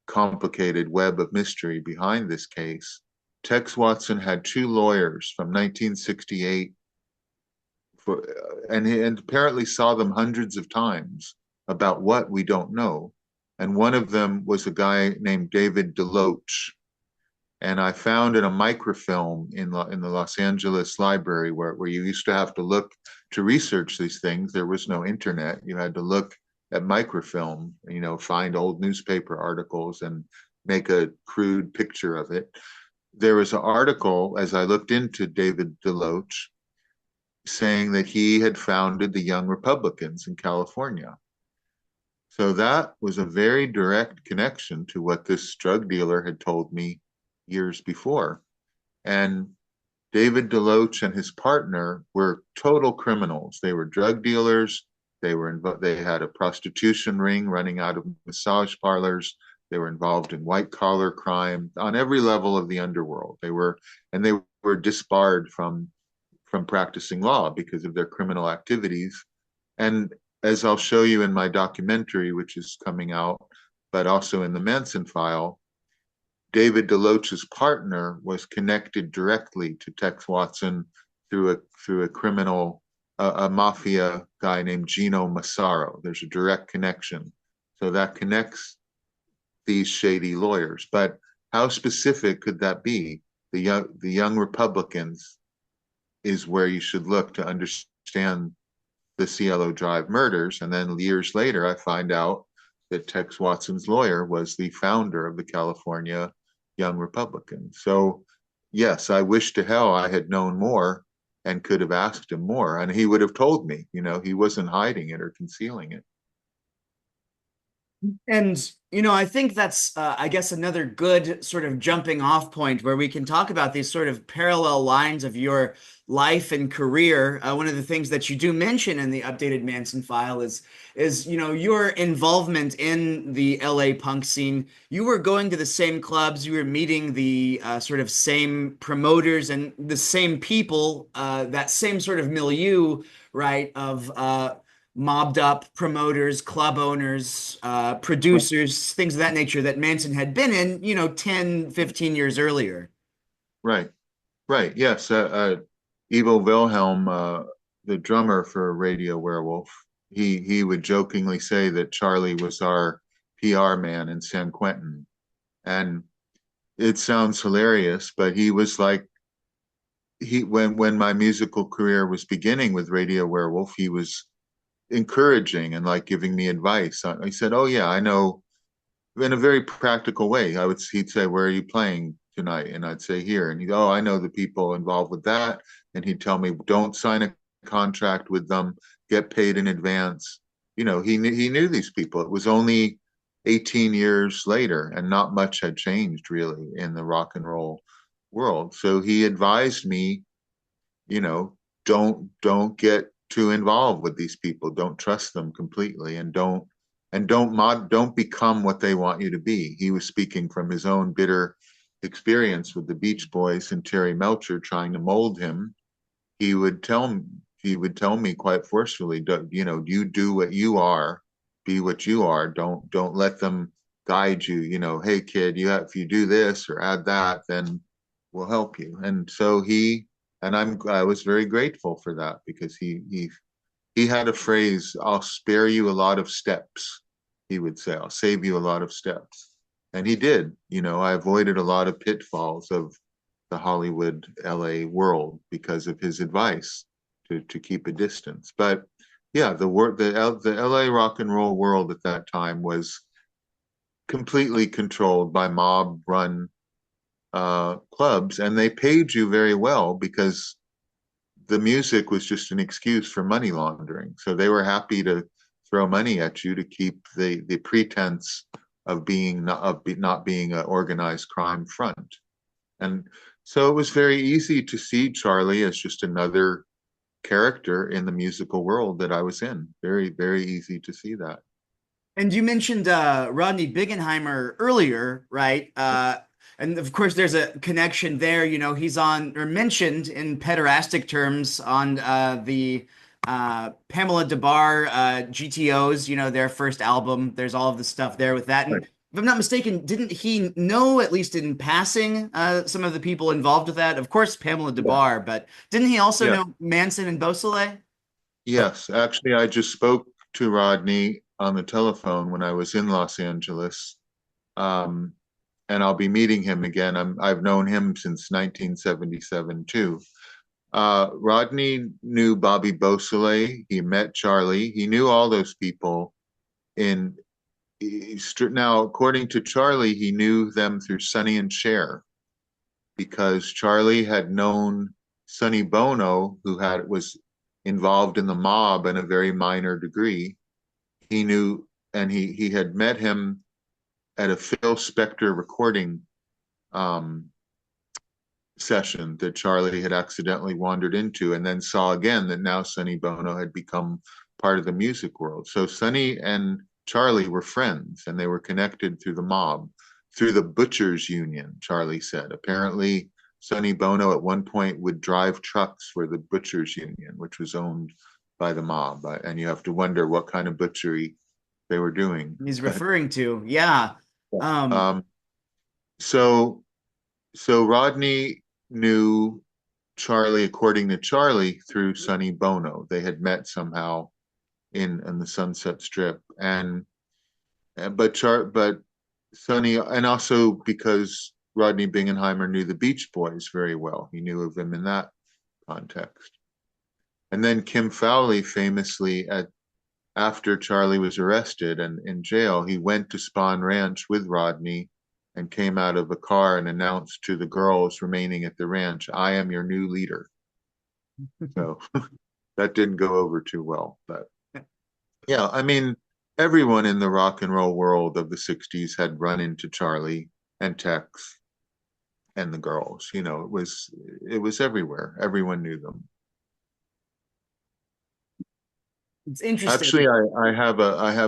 complicated web of mystery behind this case, Tex Watson had two lawyers from 1968 and apparently saw them hundreds of times about what we don't know. And one of them was a guy named David Deloach. And I found in a microfilm in the Los Angeles library where you used to have to look to research these things. There was no internet. You had to look at microfilm, find old newspaper articles and make a crude picture of it. There was an article, as I looked into David Deloach, saying that he had founded the Young Republicans in California. So that was a very direct connection to what this drug dealer had told me years before. And David Deloach and his partner were total criminals. They were drug dealers. They had a prostitution ring running out of massage parlors. They were involved in white collar crime on every level of the underworld. They were disbarred from practicing law because of their criminal activities. And as I'll show you in my documentary, which is coming out, but also in the Manson file, David Deloach's partner was connected directly to Tex Watson through a criminal, a mafia guy named Gino Massaro. There's a direct connection. So that connects these shady lawyers. But how specific could that be? The young Republicans is where you should look to understand the Cielo Drive murders. And then years later, I find out that Tex Watson's lawyer was the founder of the California Young Republicans. So yes, I wish to hell I had known more and could have asked him more. And he would have told me, he wasn't hiding it or concealing it. And, I think that's, I guess, another good sort of jumping off point where we can talk about these sort of parallel lines of your life and career. One of the things that you do mention in the updated Manson file is, your involvement in the LA punk scene. You were going to the same clubs, you were meeting the sort of same promoters and the same people, that same sort of milieu, right, of mobbed up promoters, club owners, producers, things of that nature that Manson had been in, 10, 15 years earlier. Right, right. Yes. Ivo Wilhelm, the drummer for Radio Werewolf, he would jokingly say that Charlie was our PR man in San Quentin. And it sounds hilarious, but he was like he when my musical career was beginning with Radio Werewolf, he was encouraging and like giving me advice. He said, "Oh yeah, I know," in a very practical way. He'd say, "Where are you playing tonight?" And I'd say, "Here." And he'd, "Oh, I know the people involved with that." And he'd tell me, "Don't sign a contract with them. Get paid in advance." He knew these people. It was only 18 years later, and not much had changed really in the rock and roll world. So he advised me, you know, don't get too involved with these people. Don't trust them completely, and don't become what they want you to be. He was speaking from his own bitter experience with the Beach Boys and Terry Melcher trying to mold him. He would tell me quite forcefully, you do what you are, be what you are. Don't let them guide you. Hey kid, if you do this or add that, then we'll help you. And so I was very grateful for that because he had a phrase, "I'll spare you a lot of steps." He would say, "I'll save you a lot of steps." And he did. I avoided a lot of pitfalls of the Hollywood LA world because of his advice to keep a distance. But yeah, the LA rock and roll world at that time was completely controlled by mob run clubs, and they paid you very well because the music was just an excuse for money laundering. So they were happy to throw money at you to keep the pretense of not being an organized crime front. And so it was very easy to see Charlie as just another character in the musical world that I was in. Very, very easy to see that. And you mentioned Rodney Bingenheimer earlier, right? And of course, there's a connection there. He's on or mentioned in pederastic terms on the Pamela DeBar GTOs, their first album. There's all of the stuff there with that. And Right. if I'm not mistaken, didn't he know, at least in passing, some of the people involved with that? Of course, Pamela Yeah. DeBar, but didn't he also Yeah. know Manson and Beausoleil? Yes. Actually, I just spoke to Rodney on the telephone when I was in Los Angeles. Um, and I'll be meeting him again. I've known him since 1977 too. Rodney knew Bobby Beausoleil. He met Charlie. He knew all those people. In Now, according to Charlie, he knew them through Sonny and Cher because Charlie had known Sonny Bono, who was involved in the mob in a very minor degree. He knew, and he had met him at a Phil Spector recording um, session that Charlie had accidentally wandered into, and then saw again that now Sonny Bono had become part of the music world. So Sonny and Charlie were friends, and they were connected through the mob, through the Butchers Union, Charlie said. Apparently, Sonny Bono at one point would drive trucks for the Butchers Union, which was owned by the mob. And you have to wonder what kind of butchery they were doing. He's referring to, yeah. Um, um, so so Rodney knew Charlie, according to Charlie, through Sonny Bono. They had met somehow in the Sunset Strip, but Sonny, and also because Rodney Bingenheimer knew the Beach Boys very well. He knew of them in that context. And then Kim Fowley famously, after Charlie was arrested and in jail, he went to Spahn Ranch with Rodney and came out of a car and announced to the girls remaining at the ranch, "I am your new leader." So that didn't go over too well. But yeah, I mean, everyone in the rock and roll world of the 60s had run into Charlie and Tex and the girls. It was everywhere. Everyone knew them. It's interesting. Actually, I have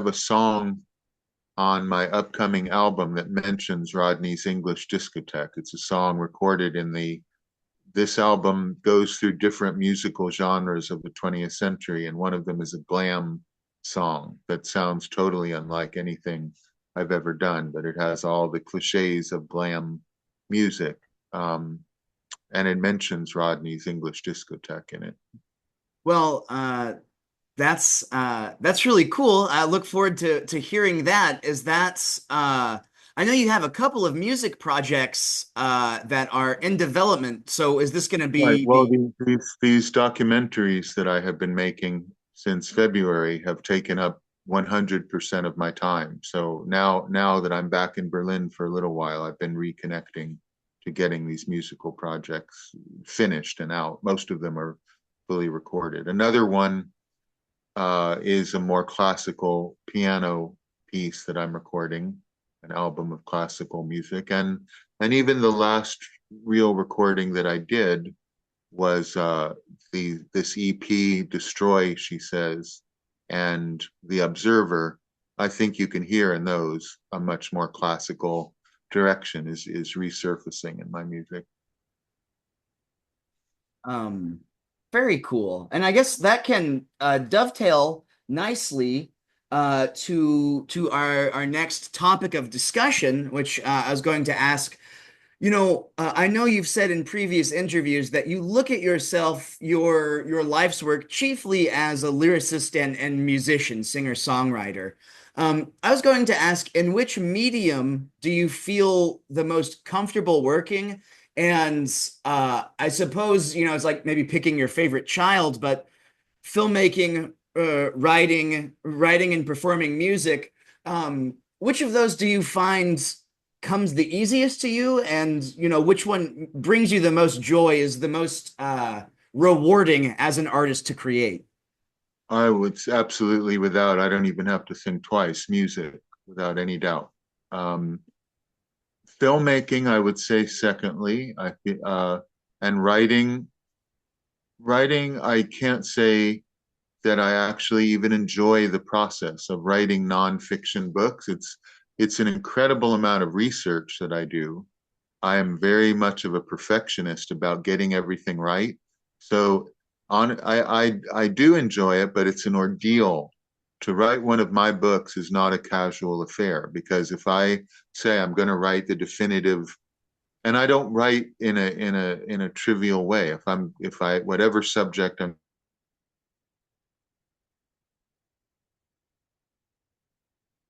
a song on my upcoming album that mentions Rodney's English discotheque. It's a song recorded in the this album goes through different musical genres of the 20th century, and one of them is a glam song that sounds totally unlike anything I've ever done, but it has all the cliches of glam music. Um, and it mentions Rodney's English discotheque in it. Well, that's really cool. I look forward to hearing that. I know you have a couple of music projects that are in development. So is this going to Right. be Well, the these documentaries that I have been making since February have taken up 100% of my time. So now that I'm back in Berlin for a little while, I've been reconnecting to getting these musical projects finished and out. Most of them are fully recorded. Another one is a more classical piano piece that I'm recording, an album of classical music, and even the last real recording that I did was the this EP Destroy, she says, and The Observer. I think you can hear in those a much more classical direction is resurfacing in my music. um very cool. And I guess that can dovetail nicely to our next topic of discussion, which I was going to ask. I know you've said in previous interviews that you look at yourself, your life's work, chiefly as a lyricist and musician, singer-songwriter. I was going to ask, in which medium do you feel the most comfortable working? And I suppose, it's like maybe picking your favorite child, but filmmaking, writing and performing music. Which of those do you find comes the easiest to you, and which one brings you the most joy, is the most rewarding as an artist to create? I would absolutely, without, I don't even have to think twice, music, without any doubt. Um, Filmmaking, I would say secondly. And writing, I can't say that I actually even enjoy the process of writing nonfiction books. It's an incredible amount of research that I do. I am very much of a perfectionist about getting everything right. So I do enjoy it, but it's an ordeal. To write one of my books is not a casual affair, because if I say I'm going to write the definitive, and I don't write in a trivial way. If I whatever subject I'm,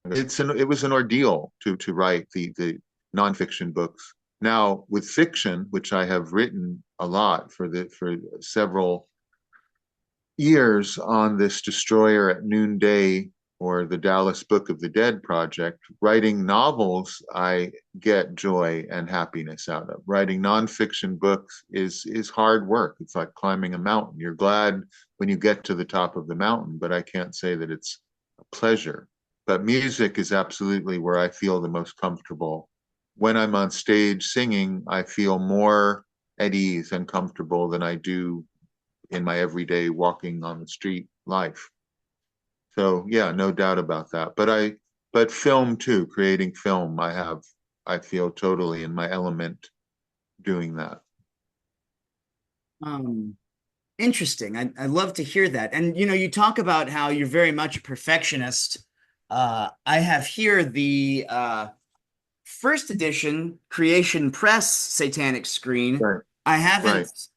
it was an ordeal to write the nonfiction books. Now with fiction, which I have written a lot for several years on this Destroyer at Noonday or the Dallas Book of the Dead project, writing novels I get joy and happiness out of. Writing nonfiction books is hard work. It's like climbing a mountain. You're glad when you get to the top of the mountain, but I can't say that it's a pleasure. But music is absolutely where I feel the most comfortable. When I'm on stage singing, I feel more at ease and comfortable than I do in my everyday walking on the street life. So yeah, no doubt about that. But film too, creating film, I feel totally in my element doing that. Um, Interesting. I love to hear that. And you talk about how you're very much a perfectionist. I have here the first edition Creation Press Satanic Screen. Right, I right. haven't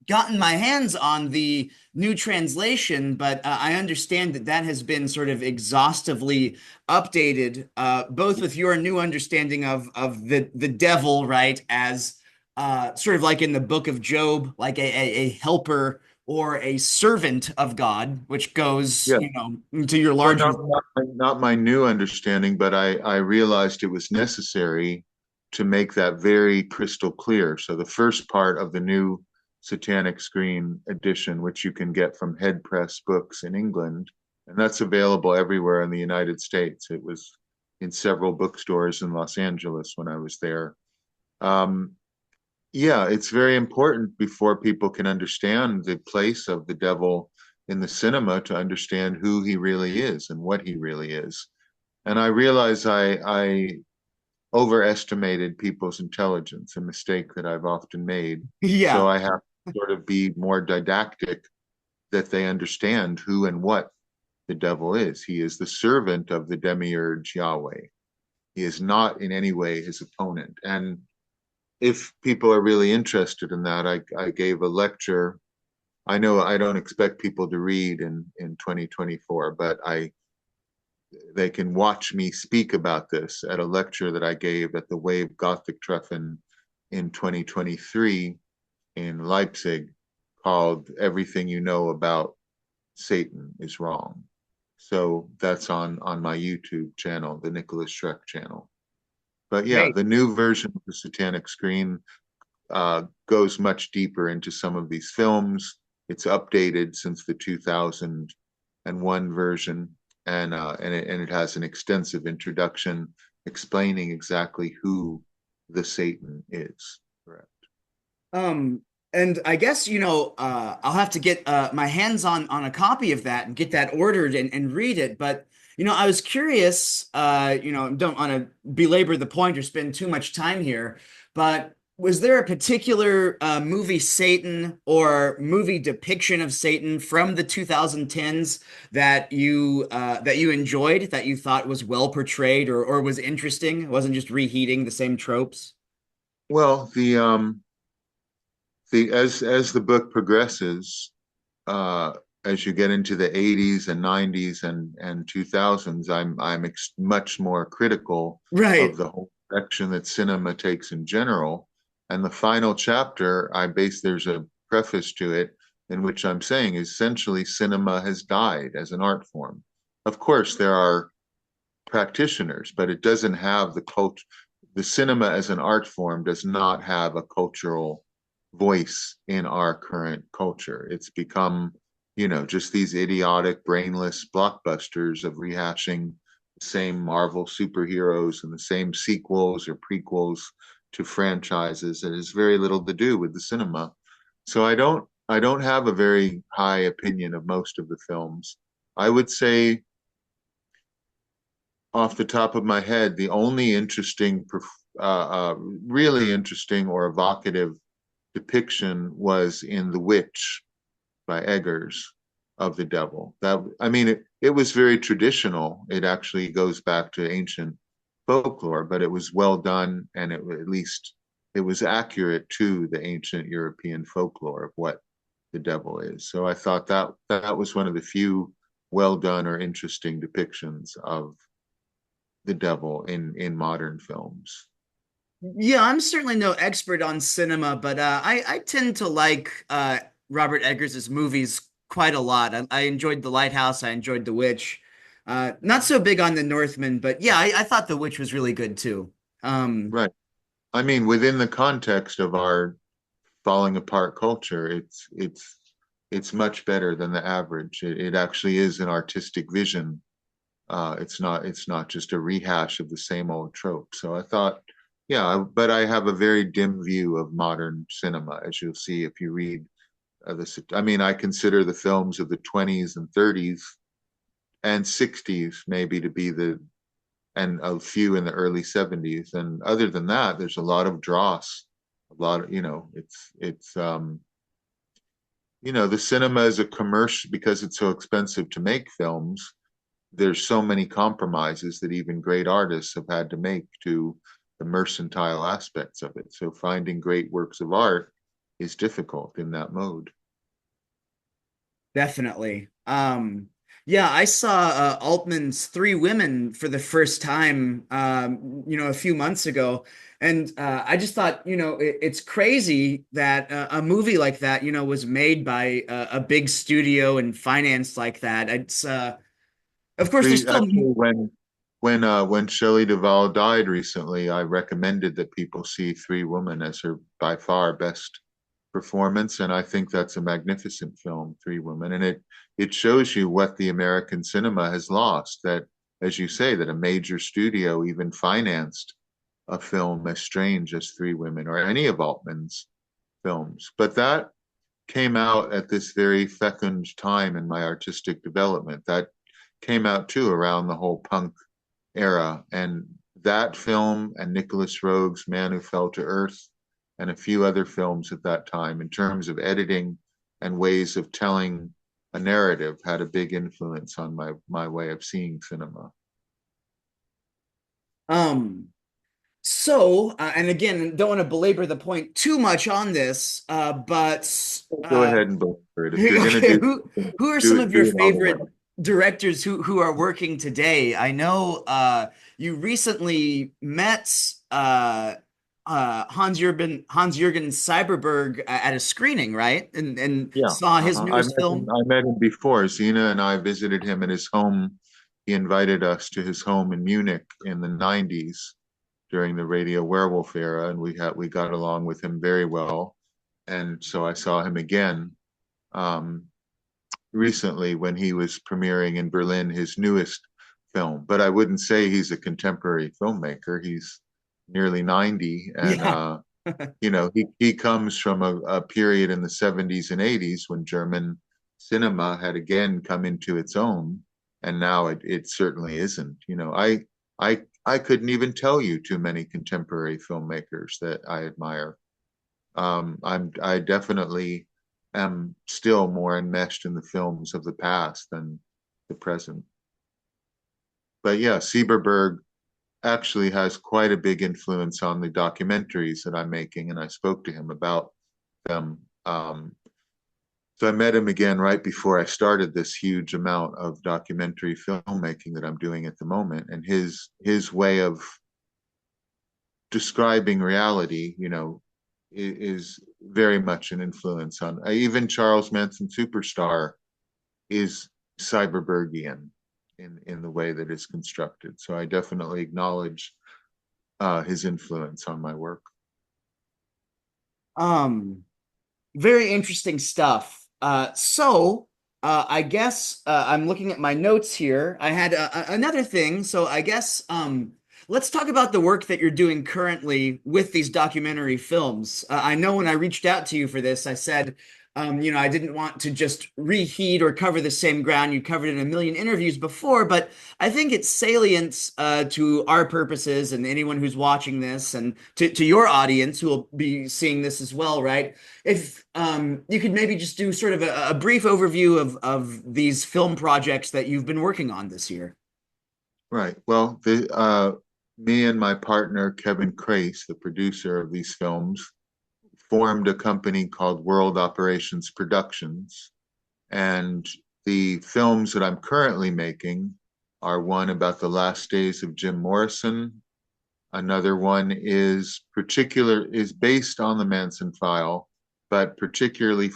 gotten my hands on the new translation, but I understand that that has been sort of exhaustively updated, both with your new understanding of the devil, right, as sort of like in the Book of Job, like a helper or a servant of God, which goes, Yeah. into your Well, larger. not my new understanding, but I realized it was necessary to make that very crystal clear. So the first part of the new Satanic Screen edition, which you can get from Head Press Books in England, and that's available everywhere in the United States. It was in several bookstores in Los Angeles when I was there. Um, yeah, it's very important before people can understand the place of the devil in the cinema to understand who he really is and what he really is. And I realize I overestimated people's intelligence, a mistake that I've often made. So Yeah. I have to sort of be more didactic that they understand who and what the devil is. He is the servant of the Demiurge Yahweh. He is not in any way his opponent. And if people are really interested in that, I gave a lecture. I know I don't expect people to read in 2024, but they can watch me speak about this at a lecture that I gave at the Wave Gothic Treffen in 2023 in Leipzig called Everything You Know About Satan is Wrong. So that's on my YouTube channel, the Nikolas Schreck channel. But yeah, Great. the new version of the Satanic Screen goes much deeper into some of these films. It's updated since the 2001 version, and it has an extensive introduction explaining exactly who the Satan is. Correct. Um, and I guess, I'll have to get my hands on a copy of that and get that ordered and read it. But, I was curious, don't want to belabor the point or spend too much time here, but was there a particular movie Satan or movie depiction of Satan from the 2010s that you enjoyed, that you thought was well portrayed or was interesting? It wasn't just reheating the same tropes? Well, the as the book progresses, uh, as you get into the 80s and 90s and 2000s, I'm much more critical of Right. the whole direction that cinema takes in general. And the final chapter, there's a preface to it in which I'm saying essentially cinema has died as an art form. Of course, there are practitioners, but it doesn't have the cult. The cinema as an art form does not have a cultural voice in our current culture. It's become, just these idiotic, brainless blockbusters of rehashing the same Marvel superheroes and the same sequels or prequels to franchises. It has very little to do with the cinema. So I don't have a very high opinion of most of the films. I would say off the top of my head, the only really interesting or evocative depiction was in The Witch by Eggers of the devil. It was very traditional. It actually goes back to ancient folklore, but it was well done, and at least it was accurate to the ancient European folklore of what the devil is. So I thought that was one of the few well done or interesting depictions of the devil in modern films. Yeah, I'm certainly no expert on cinema, but I tend to like Robert Eggers' movies quite a lot. I enjoyed The Lighthouse. I enjoyed The Witch. Not so big on The Northman, but yeah, I thought The Witch was really good too. Um, Right. I mean, within the context of our falling apart culture, it's much better than the average. It actually is an artistic vision. It's not just a rehash of the same old trope. So I thought, yeah, but I have a very dim view of modern cinema, as you'll see if you read this. I mean, I consider the films of the 20s and 30s and 60s maybe to be and a few in the early 70s. And other than that, there's a lot of dross, a lot of, the cinema is a commercial because it's so expensive to make films. There's so many compromises that even great artists have had to make to the mercantile aspects of it. So finding great works of art is difficult in that mode. Definitely. Yeah, I saw Altman's Three Women for the first time, a few months ago. And I just thought, it's crazy that a movie like that, was made by a big studio and financed like that. Of course, there's still, Actually, when Shelley Duvall died recently, I recommended that people see Three Women as her by far best performance, and I think that's a magnificent film, Three Women, and it shows you what the American cinema has lost. That, as you say, that a major studio even financed a film as strange as Three Women or any of Altman's films. But that came out at this very fecund time in my artistic development. That came out too around the whole punk era. And that film and Nicholas Roeg's Man Who Fell to Earth and a few other films at that time, in terms of editing and ways of telling a narrative, had a big influence on my way of seeing cinema. Um, and again, don't want to belabor the point too much on this, but Go ahead and go for it. If you're going to okay, do who are some do of your do it all the favorite way. directors who are working today? I know you recently met Hans Jürgen Seiberberg at a screening, right? And Yeah, saw his newest film. I met him before. Zena and I visited him at his home. He invited us to his home in Munich in the '90s during the Radio Werewolf era, and we got along with him very well. And so I saw him again um, recently when he was premiering in Berlin his newest film. But I wouldn't say he's a contemporary filmmaker. He's nearly 90, and Yeah. he comes from a period in the '70s and '80s when German cinema had again come into its own, and now it certainly isn't. I couldn't even tell you too many contemporary filmmakers that I admire. I definitely am still more enmeshed in the films of the past than the present. But yeah, Sieberberg actually has quite a big influence on the documentaries that I'm making, and I spoke to him about them. So I met him again right before I started this huge amount of documentary filmmaking that I'm doing at the moment, and his way of describing reality, is very much an influence on even Charles Manson Superstar is Cyberbergian in the way that it's constructed. So I definitely acknowledge his influence on my work. Um, Very interesting stuff. I guess I'm looking at my notes here. I had another thing. So I guess let's talk about the work that you're doing currently with these documentary films. I know when I reached out to you for this, I said, I didn't want to just reheat or cover the same ground you covered in a million interviews before, but I think it's salient to our purposes and anyone who's watching this and to your audience who will be seeing this as well, right? If you could maybe just do sort of a brief overview of these film projects that you've been working on this year. Right. Well, me and my partner Kevin Crace, the producer of these films, formed a company called World Operations Productions, and the films that I'm currently making are one about the last days of Jim Morrison. Another one is based on the Manson file, but particularly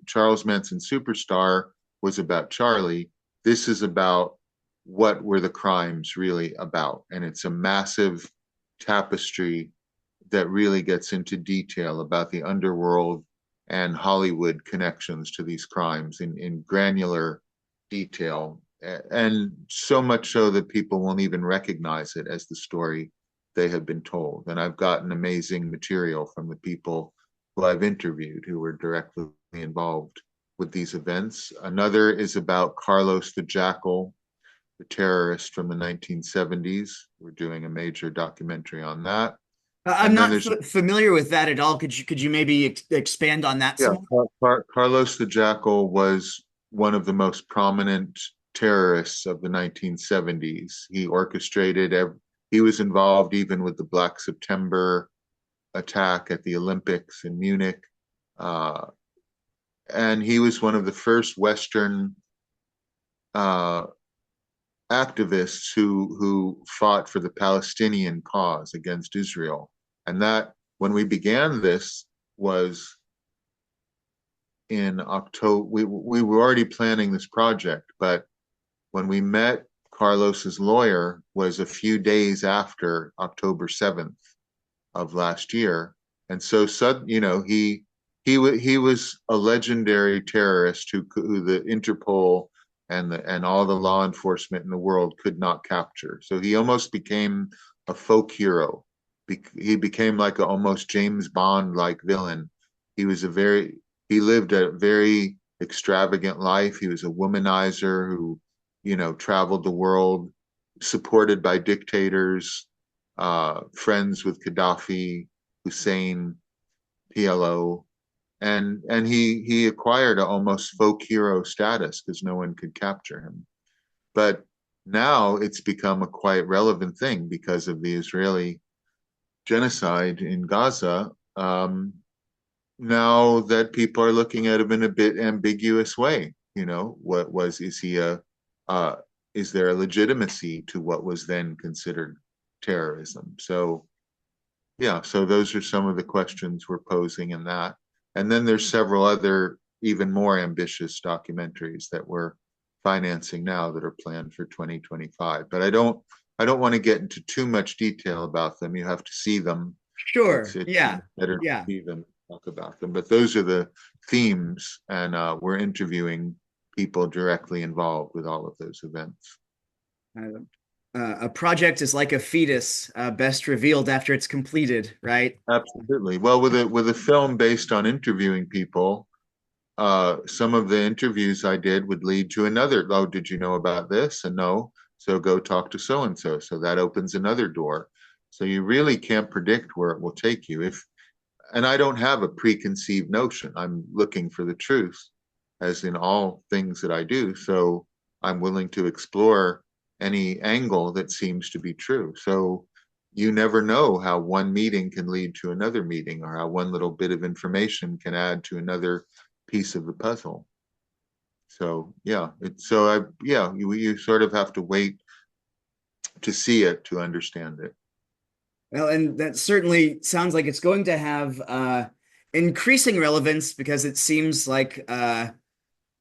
Charles Manson Superstar was about Charlie. This is about what were the crimes really about, and it's a massive tapestry that really gets into detail about the underworld and Hollywood connections to these crimes in granular detail, and so much so that people won't even recognize it as the story they have been told. And I've gotten amazing material from the people who I've interviewed who were directly involved with these events. Another is about Carlos the Jackal, the terrorist from the 1970s. We're doing a major documentary on that. I'm And then not there's familiar with that at all. Could you maybe expand on that Yeah, some more? Carlos the Jackal was one of the most prominent terrorists of the 1970s. He orchestrated, he was involved even with the Black September attack at the Olympics in Munich. Uh, and he was one of the first Western uh, activists who fought for the Palestinian cause against Israel. And that, when we began this, was in October. We were already planning this project, but when we met Carlos's lawyer was a few days after October 7th of last year. And so, he he was a legendary terrorist who the Interpol and all the law enforcement in the world could not capture. So he almost became a folk hero. He became like a almost James Bond like villain. He was a very he lived a very extravagant life. He was a womanizer who, traveled the world, supported by dictators, friends with Gaddafi, Hussein, PLO, and he acquired a almost folk hero status because no one could capture him. But now it's become a quite relevant thing because of the Israeli genocide in Gaza. Now that people are looking at him in a bit ambiguous way, what was is he a is there a legitimacy to what was then considered terrorism? So yeah, so those are some of the questions we're posing in that. And then there's several other even more ambitious documentaries that we're financing now that are planned for 2025. But I don't want to get into too much detail about them. You have to see them. Sure. It's Yeah. better to Yeah. see them, talk about them. But those are the themes, and we're interviewing people directly involved with all of those events. Uh, a project is like a fetus, best revealed after it's completed, right? Absolutely. Well, with a film based on interviewing people, some of the interviews I did would lead to another. Oh, did you know about this? And no, so go talk to so and so. So that opens another door. So you really can't predict where it will take you. And I don't have a preconceived notion. I'm looking for the truth, as in all things that I do. So I'm willing to explore any angle that seems to be true. So you never know how one meeting can lead to another meeting, or how one little bit of information can add to another piece of the puzzle. So yeah, you sort of have to wait to see it to understand it. Well, and that certainly sounds like it's going to have increasing relevance because it seems like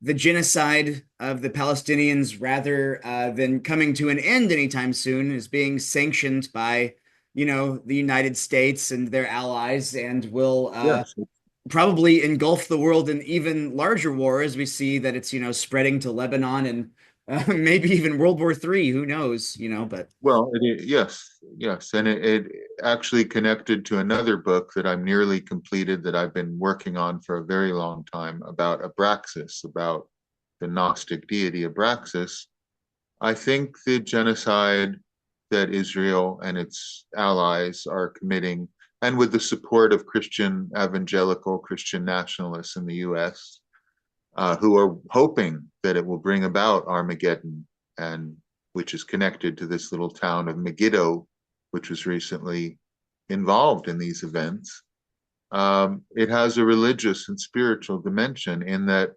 the genocide of the Palestinians, rather than coming to an end anytime soon, is being sanctioned by, the United States and their allies, and will Yes, probably engulf the world in even larger war as we see that it's, spreading to Lebanon and maybe even World War III. Who knows, but well, yes, yes, and it actually connected to another book that I'm nearly completed that I've been working on for a very long time about Abraxas, about the Gnostic deity Abraxas. I think the genocide that Israel and its allies are committing, and with the support of Christian evangelical Christian nationalists in the U.S., who are hoping that it will bring about Armageddon, and which is connected to this little town of Megiddo, which was recently involved in these events. It has a religious and spiritual dimension in that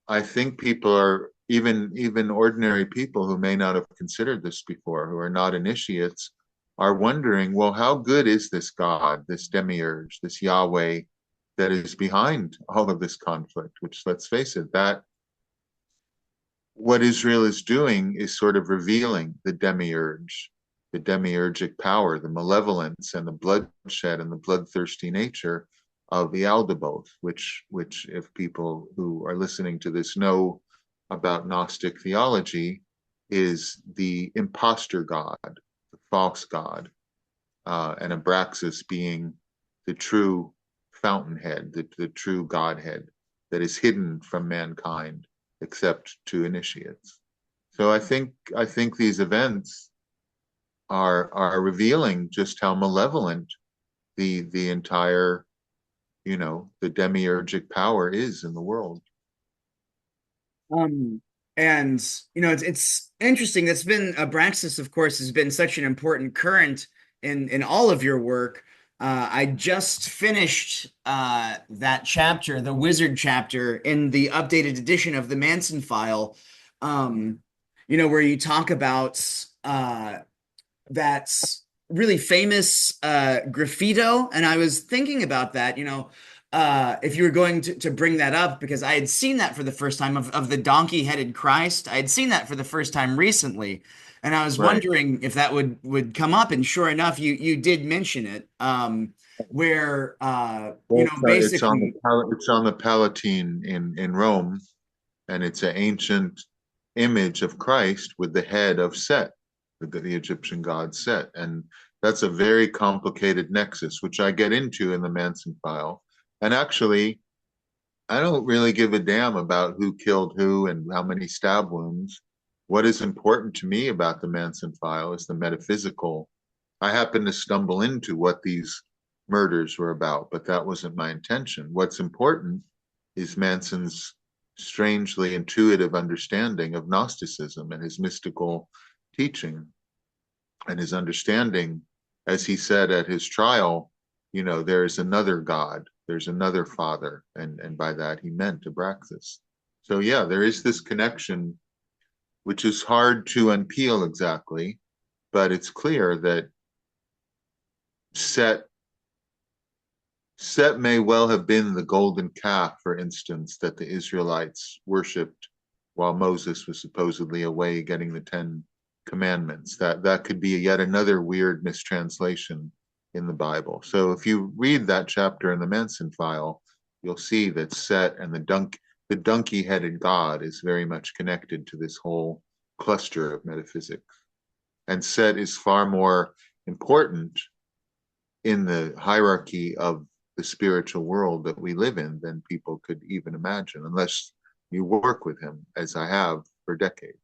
I think people are even ordinary people who may not have considered this before, who are not initiates, are wondering, well, how good is this God, this Demiurge, this Yahweh that is behind all of this conflict? Which, let's face it, that what Israel is doing is sort of revealing the Demiurge, the demiurgic power, the malevolence and the bloodshed and the bloodthirsty nature of the Aldebaoth, which if people who are listening to this know about Gnostic theology, is the imposter god, the false god, and Abraxas being the true fountainhead, the true Godhead that is hidden from mankind except to initiates. So I think these events are revealing just how malevolent the entire the demiurgic power is in the world. Um, and it's interesting. That's been Abraxas, of course, has been such an important current in all of your work. I just finished that chapter, the wizard chapter, in the updated edition of the Manson file. Um, where you talk about that really famous graffito, and I was thinking about that. If you were going to bring that up, because I had seen that for the first time of the donkey-headed Christ. I had seen that for the first time recently. And I was Right. wondering if that would come up, and sure enough, you did mention it, where Well, it's on basically. it's on the Palatine in Rome, and it's an ancient image of Christ with the head of Set, the Egyptian god Set, and that's a very complicated nexus, which I get into in the Manson file. And actually, I don't really give a damn about who killed who and how many stab wounds. What is important to me about the Manson file is the metaphysical. I happened to stumble into what these murders were about, but that wasn't my intention. What's important is Manson's strangely intuitive understanding of Gnosticism and his mystical teaching and his understanding, as he said at his trial, there is another God, there's another Father, and by that he meant Abraxas. So yeah, there is this connection, which is hard to unpeel exactly, but it's clear that Set Set may well have been the golden calf, for instance, that the Israelites worshipped while Moses was supposedly away getting the Ten Commandments. That could be yet another weird mistranslation in the Bible. So if you read that chapter in the Manson file, you'll see that Set and the donkey-headed god is very much connected to this whole cluster of metaphysics. And Set is far more important in the hierarchy of the spiritual world that we live in than people could even imagine, unless you work with him, as I have for decades.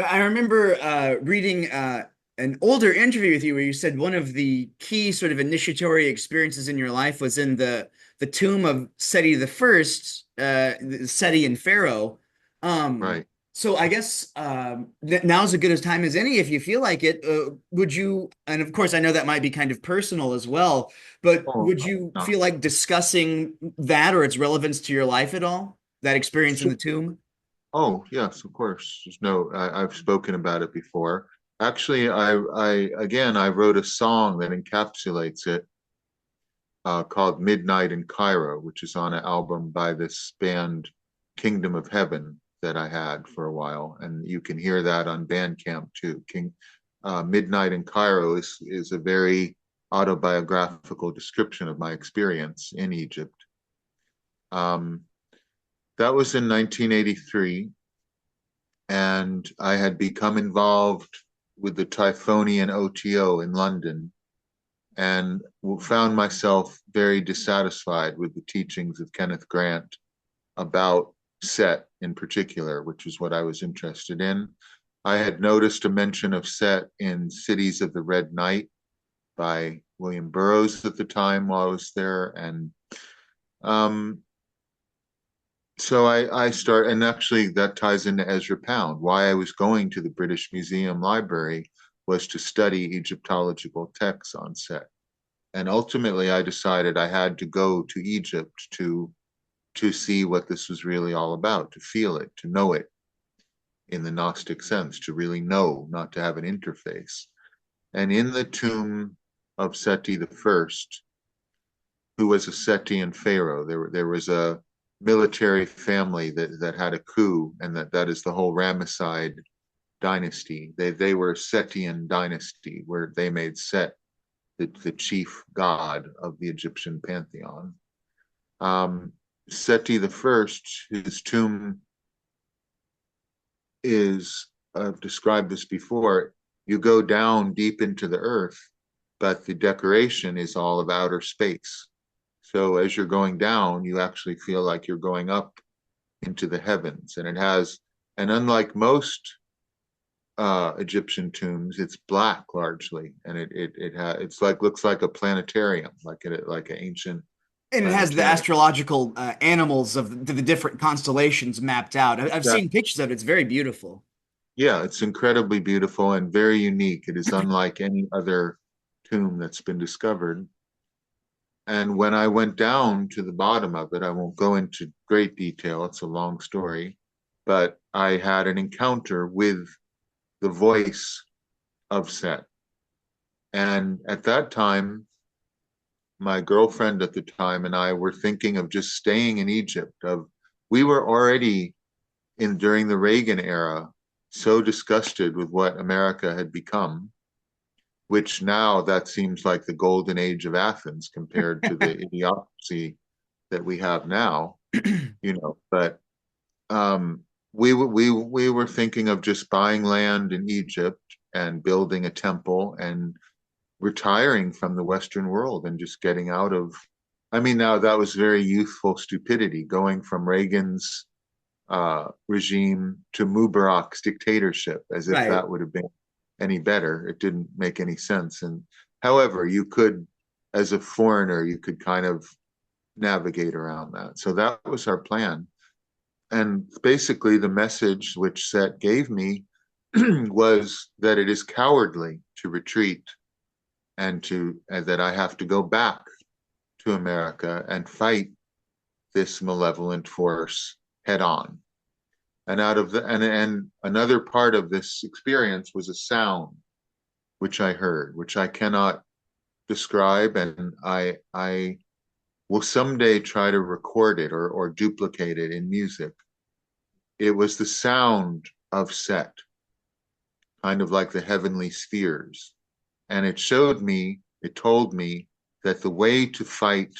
I remember reading an older interview with you where you said one of the key sort of initiatory experiences in your life was in the tomb of Seti the First, Seti and Pharaoh. Um, Right. so I guess now's as good a time as any if you feel like it. Would you? And of course, I know that might be kind of personal as well, but Oh, would you no. feel like discussing that or its relevance to your life at all? That experience in the tomb? Oh, yes, of course. There's no, I've spoken about it before. Actually, I wrote a song that encapsulates it, called Midnight in Cairo, which is on an album by this band Kingdom of Heaven that I had for a while, and you can hear that on Bandcamp too. Midnight in Cairo is a very autobiographical description of my experience in Egypt. Um, that was in 1983, and I had become involved with the Typhonian OTO in London and found myself very dissatisfied with the teachings of Kenneth Grant about Set in particular, which is what I was interested in. I had noticed a mention of Set in Cities of the Red Night by William Burroughs at the time while I was there. And um, so I start, and actually that ties into Ezra Pound. Why I was going to the British Museum Library was to study Egyptological texts on Set. And ultimately, I decided I had to go to Egypt to see what this was really all about, to feel it, to know it in the Gnostic sense, to really know, not to have an interface. And in the tomb of Seti the First, who was a Setian pharaoh, there was a military family that had a coup, and that is the whole Ramesside dynasty. They were a Setian dynasty where they made Set the chief god of the Egyptian pantheon. Seti the First, his tomb is, I've described this before, you go down deep into the earth, but the decoration is all of outer space. So as you're going down, you actually feel like you're going up into the heavens. And it has, and unlike most Egyptian tombs, it's black largely, and it's like looks like a planetarium, like an ancient And it has the planetarium. astrological animals of the different constellations mapped out. I've Yeah, seen pictures of it. It's very beautiful. yeah, it's incredibly beautiful and very unique. It is unlike any other tomb that's been discovered. And when I went down to the bottom of it, I won't go into great detail, it's a long story, but I had an encounter with the voice of Set. And at that time, my girlfriend at the time and I were thinking of just staying in Egypt. Of we were already in during the Reagan era so disgusted with what America had become, which now that seems like the golden age of Athens compared to the idiocracy that we have now, but um, we were thinking of just buying land in Egypt and building a temple and retiring from the Western world and just getting out of. I mean, now that was very youthful stupidity, going from Reagan's regime to Mubarak's dictatorship, as if Right. that would have been any better. It didn't make any sense. And however, you could, as a foreigner, you could kind of navigate around that. So that was our plan. And basically, the message which Set gave me was that it is cowardly to retreat and that I have to go back to America and fight this malevolent force head on. And out of the and another part of this experience was a sound which I heard, which I cannot describe, and I will someday try to record it or duplicate it in music. It was the sound of Set, kind of like the heavenly spheres. And it told me that the way to fight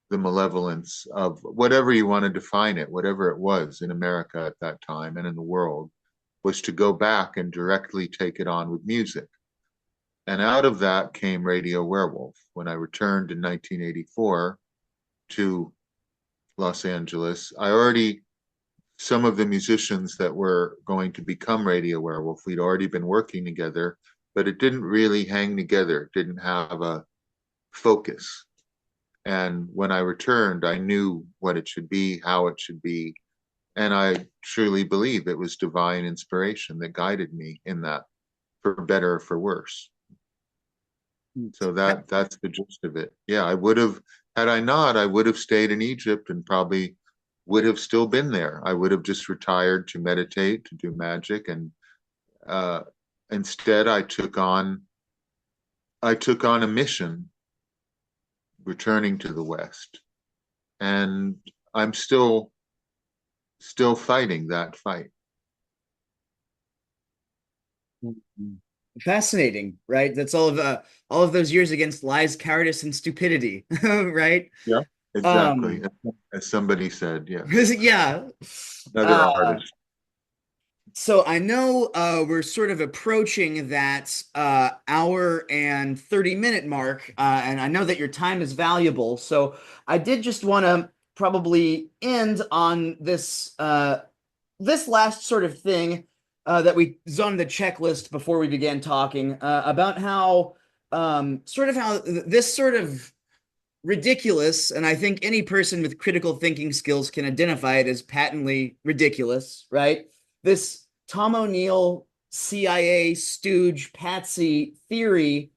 the malevolence of whatever you want to define it, whatever it was in America at that time and in the world, was to go back and directly take it on with music. And out of that came Radio Werewolf. When I returned in 1984 to Los Angeles, some of the musicians that were going to become Radio Werewolf, we'd already been working together, but it didn't really hang together. It didn't have a focus. And when I returned, I knew what it should be, how it should be. And I truly believe it was divine inspiration that guided me in that, for better or for worse. So that's the gist of it. Yeah, I would have, had I not, I would have stayed in Egypt and probably would have still been there. I would have just retired to meditate, to do magic, and uh, instead I took on a mission, returning to the West, and I'm still fighting that fight. Fascinating, right? That's all of those years against lies, cowardice, and stupidity, right? Yeah, exactly. Um, As somebody said, yes, yeah. another Uh, artist. so I know we're sort of approaching that hour and 30-minute mark, and I know that your time is valuable. So I did just want to probably end on this last sort of thing that we was on the checklist before we began talking about how sort of how this sort of ridiculous, and I think any person with critical thinking skills can identify it as patently ridiculous, right? This Tom O'Neill CIA stooge patsy theory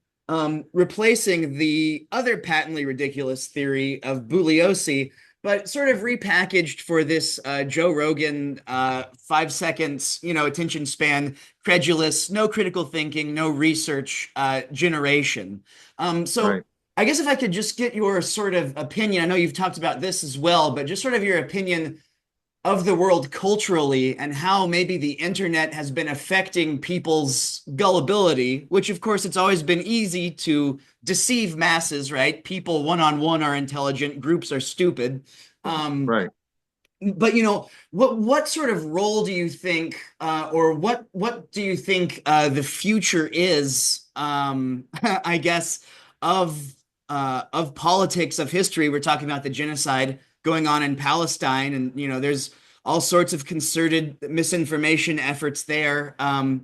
replacing the other patently ridiculous theory of Bugliosi, but sort of repackaged for this Joe Rogan 5 seconds, attention span, credulous, no critical thinking, no research generation. So Right. I guess if I could just get your sort of opinion, I know you've talked about this as well, but just sort of your opinion of the world culturally and how maybe the internet has been affecting people's gullibility, which of course it's always been easy to deceive masses, right? People one on one are intelligent, groups are stupid. Um, Right. but what sort of role do you think, or what do you think the future is? I guess of politics of history. We're talking about the genocide going on in Palestine, and there's all sorts of concerted misinformation efforts there.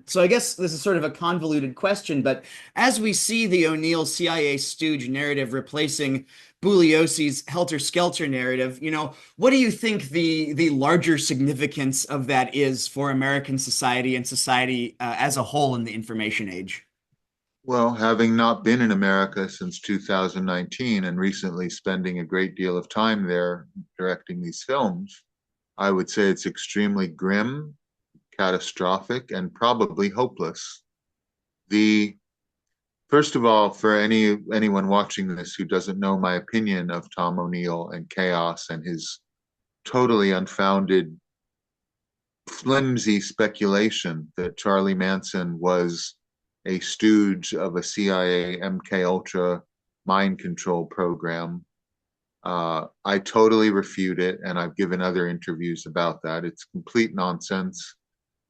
So I guess this is sort of a convoluted question, but as we see the O'Neill CIA stooge narrative replacing Bugliosi's helter-skelter narrative, what do you think the larger significance of that is for American society and society as a whole in the information age? Well, having not been in America since 2019 and recently spending a great deal of time there directing these films, I would say it's extremely grim, catastrophic, and probably hopeless. The First of all, for anyone watching this who doesn't know my opinion of Tom O'Neill and chaos and his totally unfounded flimsy speculation that Charlie Manson was a stooge of a CIA MK Ultra mind control program. I totally refute it, and I've given other interviews about that. It's complete nonsense.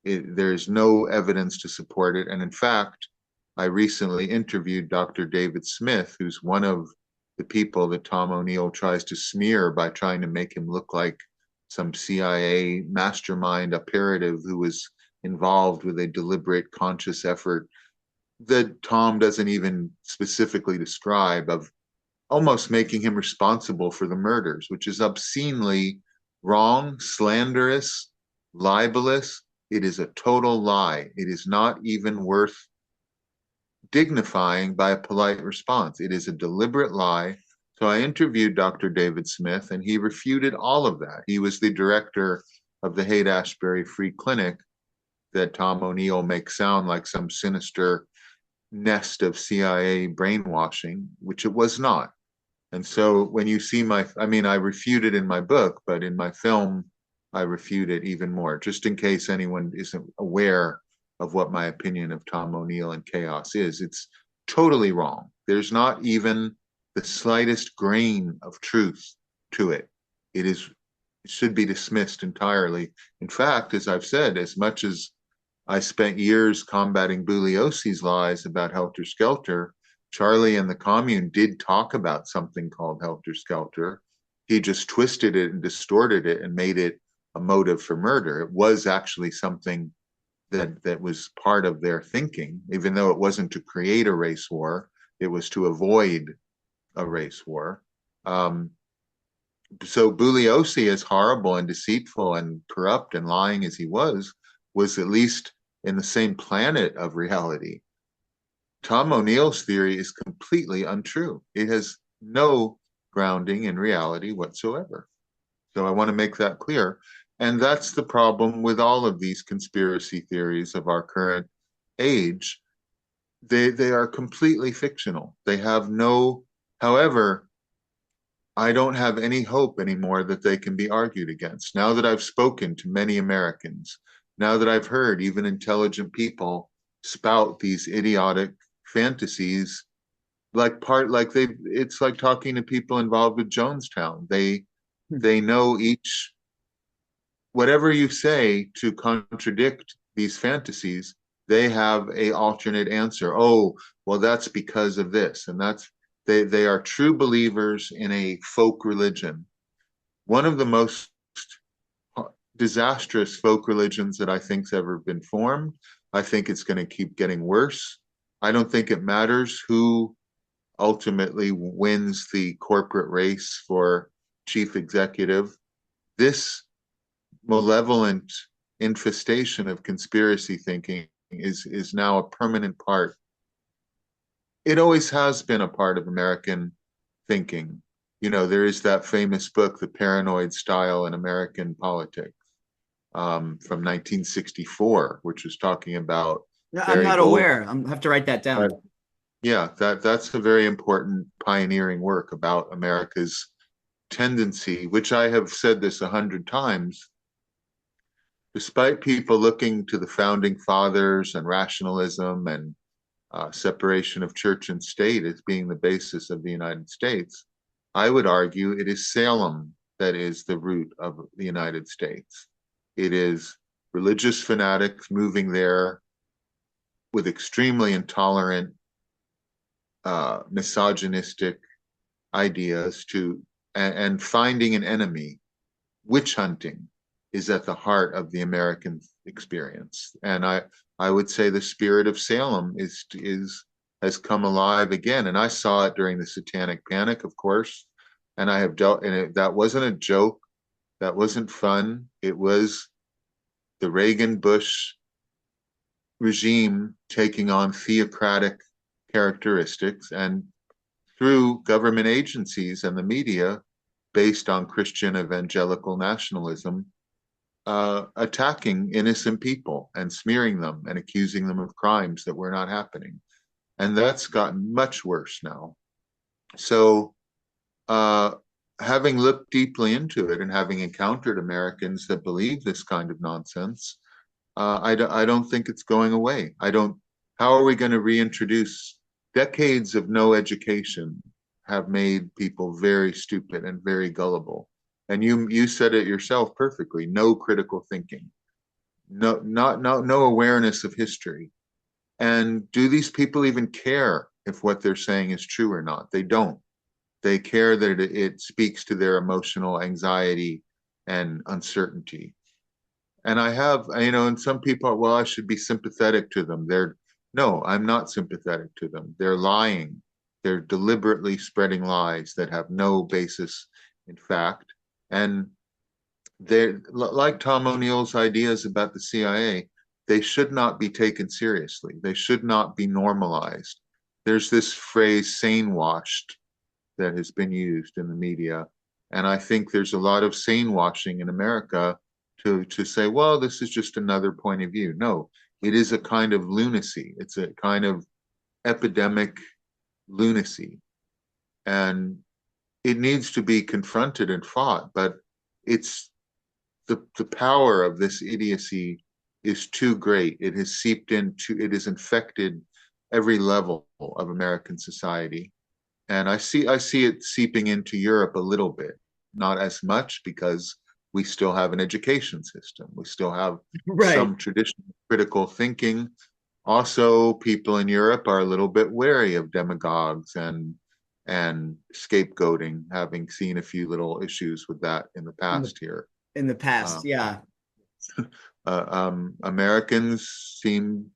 There's no evidence to support it. And in fact, I recently interviewed Dr. David Smith, who's one of the people that Tom O'Neill tries to smear by trying to make him look like some CIA mastermind operative who was involved with a deliberate, conscious effort that Tom doesn't even specifically describe, of almost making him responsible for the murders, which is obscenely wrong, slanderous, libelous. It is a total lie. It is not even worth dignifying by a polite response. It is a deliberate lie. So I interviewed Dr. David Smith, and he refuted all of that. He was the director of the Haight-Ashbury Free Clinic that Tom O'Neill makes sound like some sinister nest of CIA brainwashing, which it was not. And so when you see I refute it in my book, but in my film, I refute it even more, just in case anyone isn't aware of what my opinion of Tom O'Neill and chaos is. It's totally wrong. There's not even the slightest grain of truth to it. It should be dismissed entirely. In fact, as I've said, as much as I spent years combating Bugliosi's lies about Helter Skelter, Charlie and the Commune did talk about something called Helter Skelter. He just twisted it and distorted it and made it a motive for murder. It was actually something that was part of their thinking, even though it wasn't to create a race war, it was to avoid a race war. So Bugliosi, as horrible and deceitful and corrupt and lying as he was at least in the same planet of reality. Tom O'Neill's theory is completely untrue. It has no grounding in reality whatsoever. So I want to make that clear. And that's the problem with all of these conspiracy theories of our current age. They are completely fictional. They have no, however, I don't have any hope anymore that they can be argued against. Now that I've spoken to many Americans, now that I've heard even intelligent people spout these idiotic fantasies, it's like talking to people involved with Jonestown. They know each, whatever you say to contradict these fantasies, they have a alternate answer. Oh, well, that's because of this, and they are true believers in a folk religion. One of the most disastrous folk religions that I think's ever been formed. I think it's going to keep getting worse. I don't think it matters who ultimately wins the corporate race for chief executive. This malevolent infestation of conspiracy thinking is now a permanent part. It always has been a part of American thinking. You know, there is that famous book, The Paranoid Style in American Politics, from 1964, which was talking about No, I'm Barry not Gold. aware. I have to write that down. Yeah, that's a very important pioneering work about America's tendency, which I have said this 100 times, despite people looking to the founding fathers and rationalism and separation of church and state as being the basis of the United States, I would argue it is Salem that is the root of the United States. It is religious fanatics moving there with extremely intolerant, misogynistic ideas and finding an enemy. Witch hunting is at the heart of the American experience. And I would say the spirit of Salem has come alive again. And I saw it during the Satanic Panic, of course. And I have dealt in it. That wasn't a joke. That wasn't fun. It was the Reagan Bush regime taking on theocratic characteristics, and through government agencies and the media based on Christian evangelical nationalism, attacking innocent people and smearing them and accusing them of crimes that were not happening. And that's gotten much worse now. So having looked deeply into it and having encountered Americans that believe this kind of nonsense, I don't think it's going away. I don't. How are we going to reintroduce decades of no education have made people very stupid and very gullible? And you said it yourself perfectly. No critical thinking, no awareness of history. And do these people even care if what they're saying is true or not? They don't. They care that it speaks to their emotional anxiety and uncertainty. And I have, and some people are, well, I should be sympathetic to them. No, I'm not sympathetic to them. They're lying. They're deliberately spreading lies that have no basis in fact. And they're like Tom O'Neill's ideas about the CIA. They should not be taken seriously. They should not be normalized. There's this phrase, sane washed, that has been used in the media. And I think there's a lot of sane washing in America to say, well, this is just another point of view. No, it is a kind of lunacy. It's a kind of epidemic lunacy. And it needs to be confronted and fought, but it's the power of this idiocy is too great. It has seeped into, it has infected every level of American society. And I see it seeping into Europe a little bit, not as much because we still have an education system. We still have Right. some traditional critical thinking. Also, people in Europe are a little bit wary of demagogues and scapegoating, having seen a few little issues with that in the In the past here. in the Uh, past, yeah. Americans seem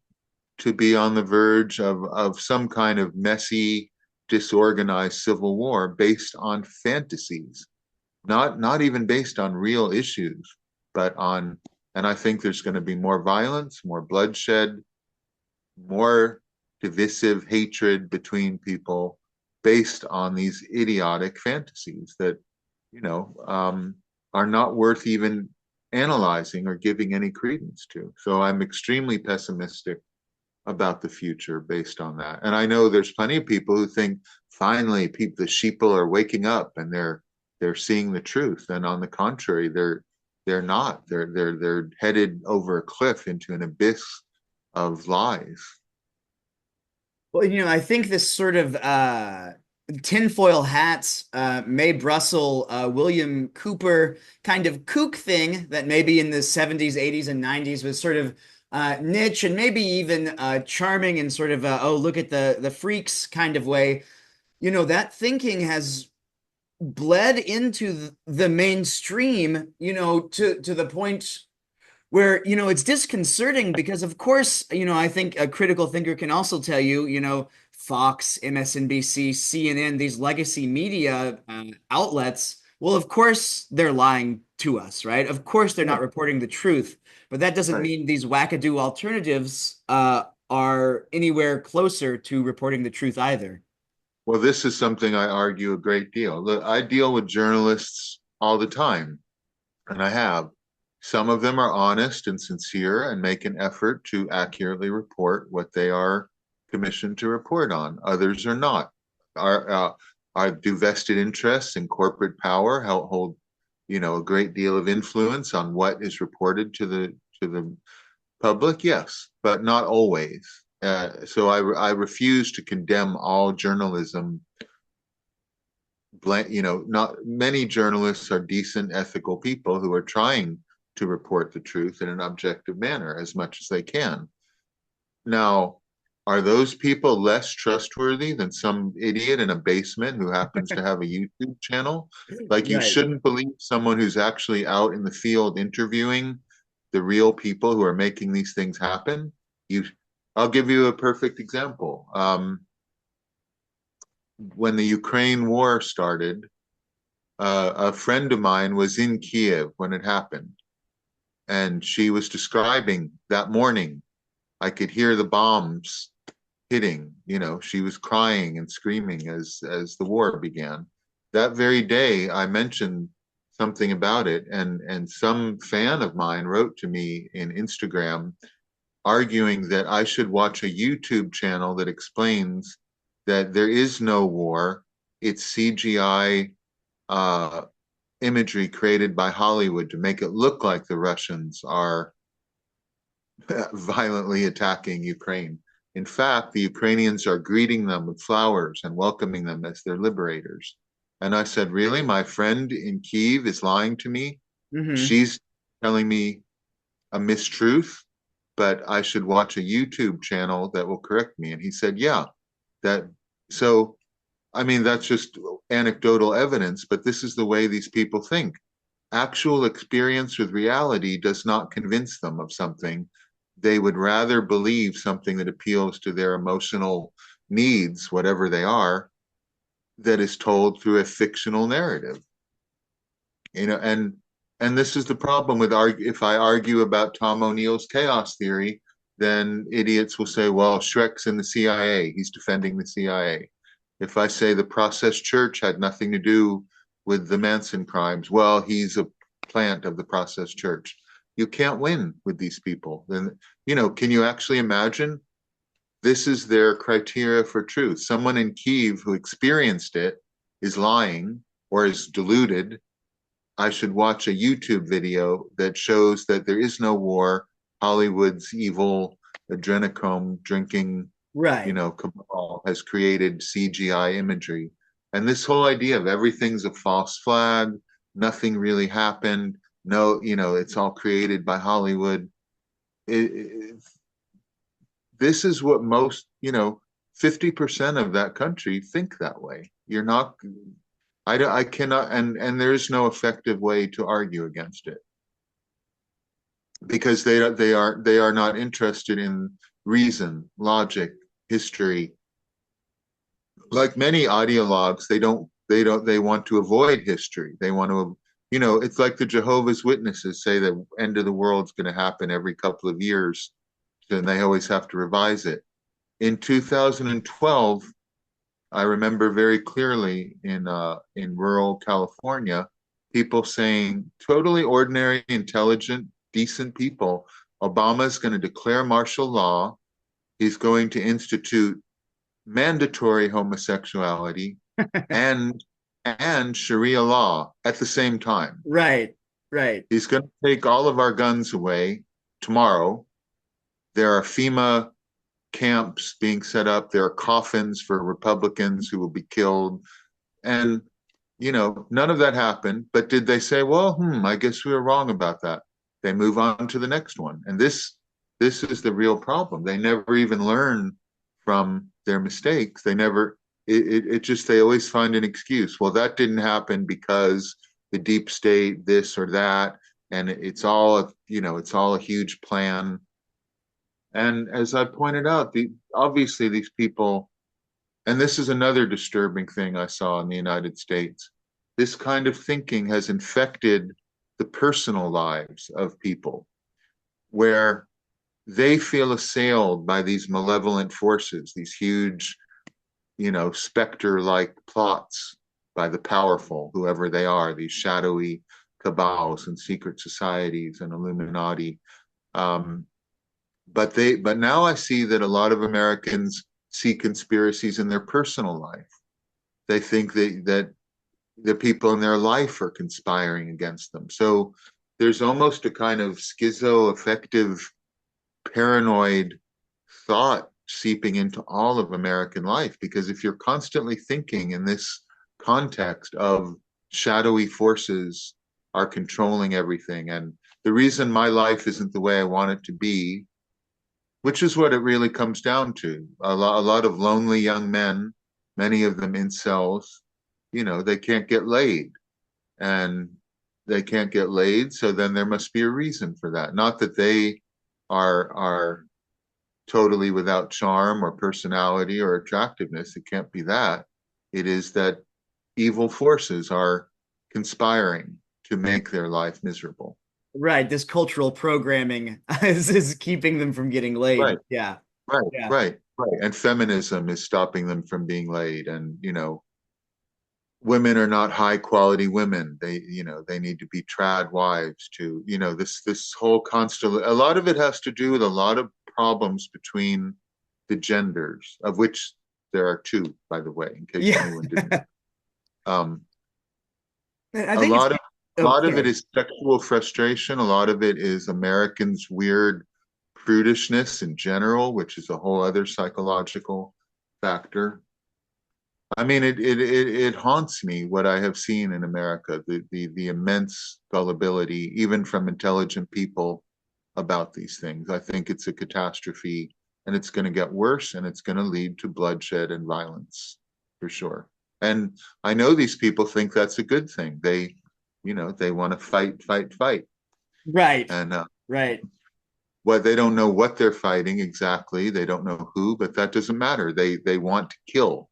to be on the verge of some kind of messy, disorganized civil war based on fantasies, not even based on real issues, but on, and I think there's going to be more violence, more bloodshed, more divisive hatred between people based on these idiotic fantasies that, you know, um, are not worth even analyzing or giving any credence to. So I'm extremely pessimistic about the future based on that. And I know there's plenty of people who think finally people the sheeple are waking up and they're seeing the truth. And on the contrary, they're not. They're headed over a cliff into an abyss of lies. Well, I think this sort of tinfoil hats, May Brussel, William Cooper kind of kook thing that maybe in the 70s, 80s, and 90s was sort of niche and maybe even charming and sort of oh, look at the freaks kind of way. That thinking has bled into the mainstream, to the point where it's disconcerting because of course I think a critical thinker can also tell you Fox, MSNBC, CNN, these legacy media outlets, well of course they're lying to us, right? Of course they're Yeah, not reporting the truth, but that doesn't right. mean these wackadoo alternatives are anywhere closer to reporting the truth either. Well, this is something I argue a great deal. Look, I deal with journalists all the time, and I have. Some of them are honest and sincere and make an effort to accurately report what they are commissioned to report on. Others are not. Do vested interests in corporate power hold, a great deal of influence on what is reported to the public? Yes, but not always. So I refuse to condemn all journalism. Not many journalists are decent, ethical people who are trying to report the truth in an objective manner as much as they can. Now, are those people less trustworthy than some idiot in a basement who happens to have a YouTube channel? Like, you Right. shouldn't believe someone who's actually out in the field interviewing the real people who are making these things happen. You, I'll give you a perfect example. When the Ukraine war started, a friend of mine was in Kiev when it happened, and she was describing that morning. I could hear the bombs hitting. She was crying and screaming as the war began. That very day, I mentioned something about it, and some fan of mine wrote to me in Instagram arguing that I should watch a YouTube channel that explains that there is no war. It's CGI uh, imagery created by Hollywood to make it look like the Russians are violently attacking Ukraine. In fact, the Ukrainians are greeting them with flowers and welcoming them as their liberators. And I said, really? My friend in Kyiv is lying to me? Mm-hmm. She's telling me a mistruth, but I should watch a YouTube channel that will correct me. And he said, yeah, that so I mean that's just anecdotal evidence, but this is the way these people think. Actual experience with reality does not convince them of something. They would rather believe something that appeals to their emotional needs, whatever they are, that is told through a fictional narrative. And this is the problem with if I argue about Tom O'Neill's chaos theory, then idiots will say, well, Schreck's in the CIA, he's defending the CIA. If I say the process church had nothing to do with the Manson crimes, well, he's a plant of the process church. You can't win with these people. Then, can you actually imagine? This is their criteria for truth. Someone in Kyiv who experienced it is lying or is deluded. I should watch a YouTube video that shows that there is no war. Hollywood's evil adrenochrome drinking, Right. cabal has created CGI imagery. And this whole idea of everything's a false flag, nothing really happened. No, it's all created by Hollywood. This is what most, 50% of that country think that way. You're not, I cannot, and there's no effective way to argue against it because they are not interested in reason, logic, history. Like many ideologues, they want to avoid history. They want to, it's like the Jehovah's Witnesses say that end of the world's going to happen every couple of years, and they always have to revise it. In 2012, I remember very clearly in rural California, people saying, totally ordinary, intelligent, decent people, Obama's going to declare martial law. He's going to institute mandatory homosexuality and Sharia law at the same time. Right. Right. He's going to take all of our guns away tomorrow. There are FEMA camps being set up. There are coffins for Republicans who will be killed. And, none of that happened. But did they say, well, I guess we were wrong about that? They move on to the next one. And this is the real problem. They never even learn from their mistakes. They never, it just, they always find an excuse. Well, that didn't happen because the deep state, this or that. And it's all, it's all a huge plan. And as I pointed out, obviously these people, and this is another disturbing thing I saw in the United States, this kind of thinking has infected the personal lives of people where they feel assailed by these malevolent forces, these huge, specter-like plots by the powerful, whoever they are, these shadowy cabals and secret societies and Illuminati. But now I see that a lot of Americans see conspiracies in their personal life. They think that the people in their life are conspiring against them. So there's almost a kind of schizoaffective, paranoid thought seeping into all of American life. Because if you're constantly thinking in this context of shadowy forces are controlling everything, and the reason my life isn't the way I want it to be, which is what it really comes down to. A lot of lonely young men, many of them incels, they can't get laid. And they can't get laid, so then there must be a reason for that. Not that they are totally without charm or personality or attractiveness. It can't be that. It is that evil forces are conspiring to make their life miserable. Right. This cultural programming is keeping them from getting laid. Right. Yeah. Right, Yeah. right, right. And feminism is stopping them from being laid. And, women are not high quality women. They need to be trad wives to, this whole constant, a lot of it has to do with a lot of problems between the genders, of which there are two, by the way, in case Yeah. anyone didn't. Um, I A think it's lot of a oh, lot of it sorry. is sexual frustration. A lot of it is Americans' weird prudishness in general, which is a whole other psychological factor. I mean, it haunts me what I have seen in America, the immense gullibility, even from intelligent people, about these things. I think it's a catastrophe, and it's going to get worse, and it's going to lead to bloodshed and violence for sure. And I know these people think that's a good thing. They want to fight, fight, fight, Right. and Right. what they don't know what they're fighting exactly. They don't know who, but that doesn't matter. They want to kill.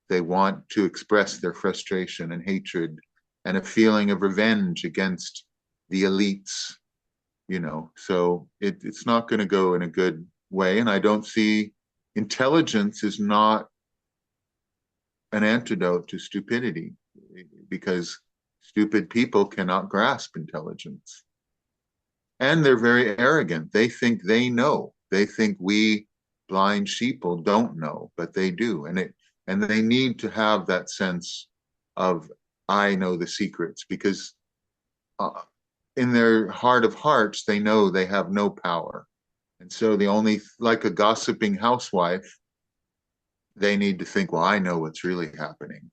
They want to express their frustration and hatred and a feeling of revenge against the elites, so it's not going to go in a good way. And I don't see intelligence is not an antidote to stupidity, because stupid people cannot grasp intelligence, and they're very arrogant. They think they know. They think we blind sheeple don't know, but they do. And they need to have that sense of, I know the secrets, because uh, in their heart of hearts they know they have no power. And so the only, like a gossiping housewife, they need to think, well, I know what's really happening.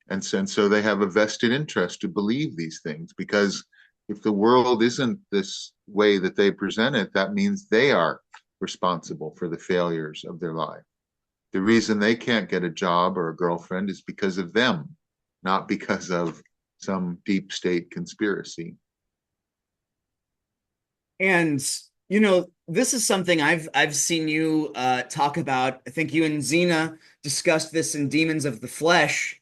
And so they have a vested interest to believe these things, because if the world isn't this way that they present it, that means they are responsible for the failures of their life. The reason they can't get a job or a girlfriend is because of them, not because of some deep state conspiracy. And this is something I've seen you talk about. I think you and Xena discussed this in Demons of the Flesh,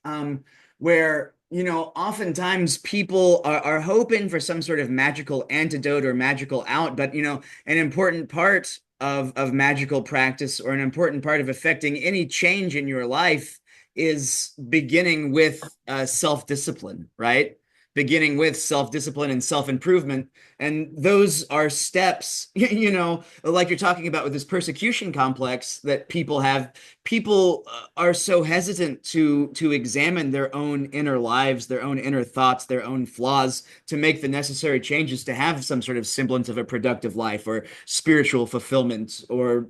where oftentimes people are hoping for some sort of magical antidote or magical out, but an important part of magical practice, or an important part of affecting any change in your life, is beginning with self-discipline, right? Beginning with self-discipline and self-improvement, and those are steps, like you're talking about with this persecution complex that people have. People are so hesitant to examine their own inner lives, their own inner thoughts, their own flaws, to make the necessary changes to have some sort of semblance of a productive life, or spiritual fulfillment, or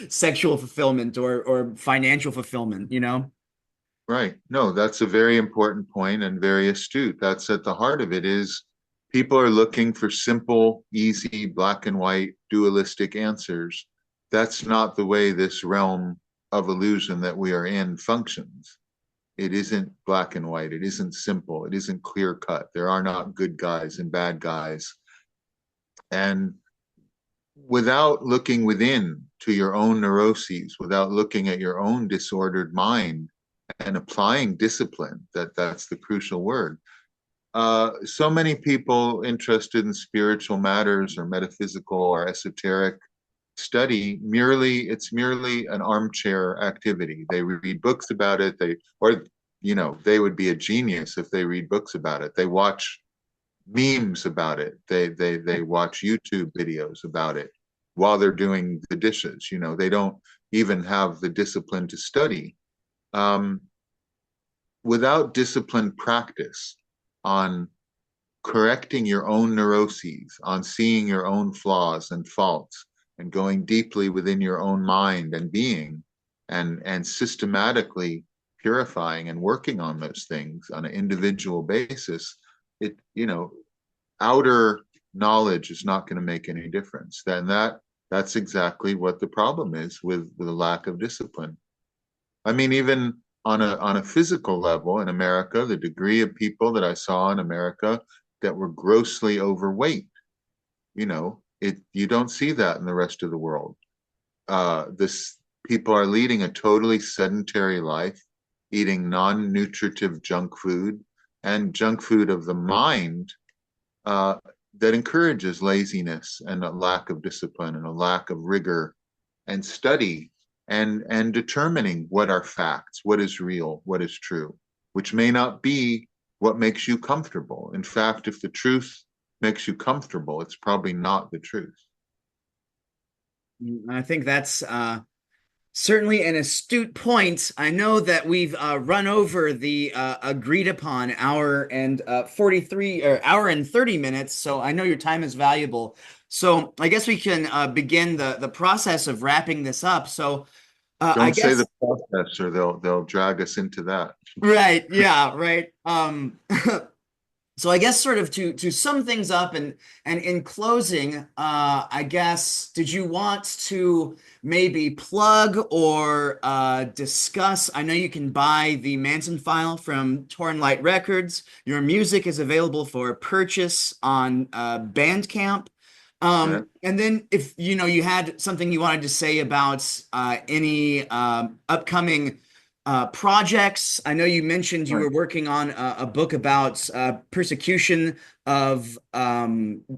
sexual fulfillment, or financial fulfillment. Right. No, that's a very important point and very astute. That's at the heart of it, is people are looking for simple, easy, black and white, dualistic answers. That's not the way this realm of illusion that we are in functions. It isn't black and white. It isn't simple. It isn't clear cut. There are not good guys and bad guys. And without looking within to your own neuroses, without looking at your own disordered mind and applying discipline, that's the crucial word. So many people interested in spiritual matters or metaphysical or esoteric study, it's merely an armchair activity. They read books about it. They would be a genius if they read books about it. They watch memes about it. They watch YouTube videos about it while they're doing the dishes. They don't even have the discipline to study. Um, Without disciplined practice on correcting your own neuroses, on seeing your own flaws and faults, and going deeply within your own mind and being, and systematically purifying and working on those things on an individual basis, it outer knowledge is not going to make any difference. Then that's exactly what the problem is with a lack of discipline. I mean, even on a physical level in America, the degree of people that I saw in America that were grossly overweight, you don't see that in the rest of the world. This People are leading a totally sedentary life, eating non-nutritive junk food, and junk food of the mind, uh, that encourages laziness and a lack of discipline and a lack of rigor and study, and determining what are facts, what is real, what is true, which may not be what makes you comfortable. In fact, if the truth makes you comfortable, it's probably not the truth. I think that's Certainly an astute point. I know that we've run over the agreed upon hour and 43 or hour and 30 minutes, so I know your time is valuable. So I guess we can begin the process of wrapping this up. So I Don't say guess the process, or they'll drag us into that. right, yeah, right. So I guess sort of to sum things up and in closing, I guess did you want to maybe plug or discuss? I know you can buy the Manson file from Torn Light Records. Your music is available for purchase on Bandcamp. Yeah, And then if you know you had something you wanted to say about any upcoming projects. I know you mentioned you right. were working on a book about persecution of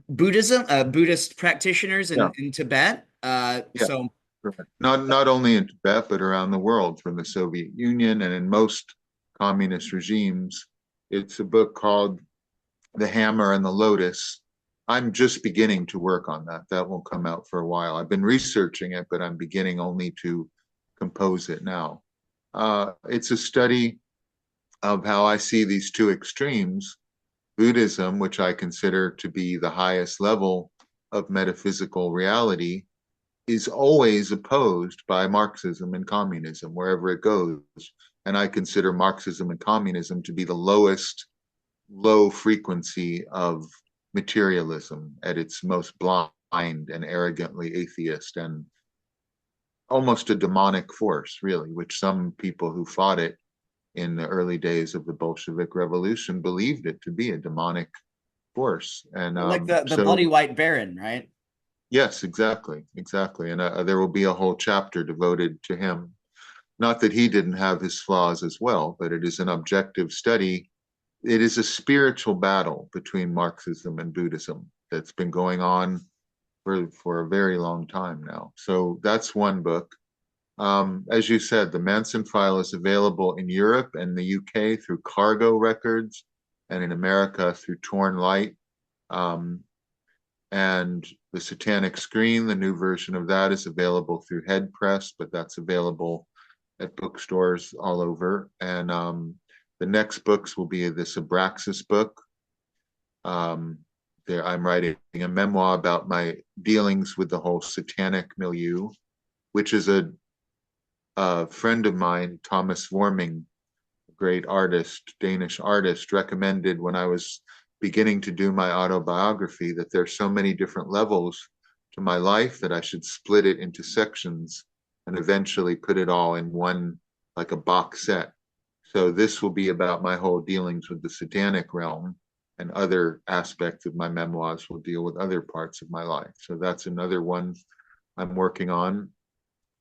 Buddhism, Buddhist practitioners Yeah, in Tibet. yeah. So Correct. Not only in Tibet, but around the world, from the Soviet Union and in most communist regimes. It's a book called The Hammer and the Lotus. I'm just beginning to work on that. That won't come out for a while. I've been researching it, but I'm beginning only to compose it now. It's a study of how I see these two extremes: Buddhism, which I consider to be the highest level of metaphysical reality, is always opposed by Marxism and communism wherever it goes. And I consider Marxism and communism to be the lowest low frequency of materialism at its most blind and arrogantly atheist and almost a demonic force, really, which some people who fought it in the early days of the Bolshevik Revolution believed it to be a demonic force. And like the so, Bloody White Baron, right? yes, exactly, exactly. And there will be a whole chapter devoted to him. Not that he didn't have his flaws as well, but it is an objective study. It is a spiritual battle between Marxism and Buddhism that's been going on for a very long time now. So that's one book. As you said, the Manson file is available in Europe and the UK through Cargo Records, and in America through Torn Light. Um, and the Satanic Screen, the new version of that, is available through Head Press, but that's available at bookstores all over. And the next books will be this Abraxas book. Um, I'm writing a memoir about my dealings with the whole satanic milieu, which is a friend of mine, Thomas Warming, a great artist, Danish artist, recommended when I was beginning to do my autobiography that there's so many different levels to my life that I should split it into sections and eventually put it all in one, like a box set. So this will be about my whole dealings with the satanic realm, and other aspects of my memoirs will deal with other parts of my life. So that's another one I'm working on.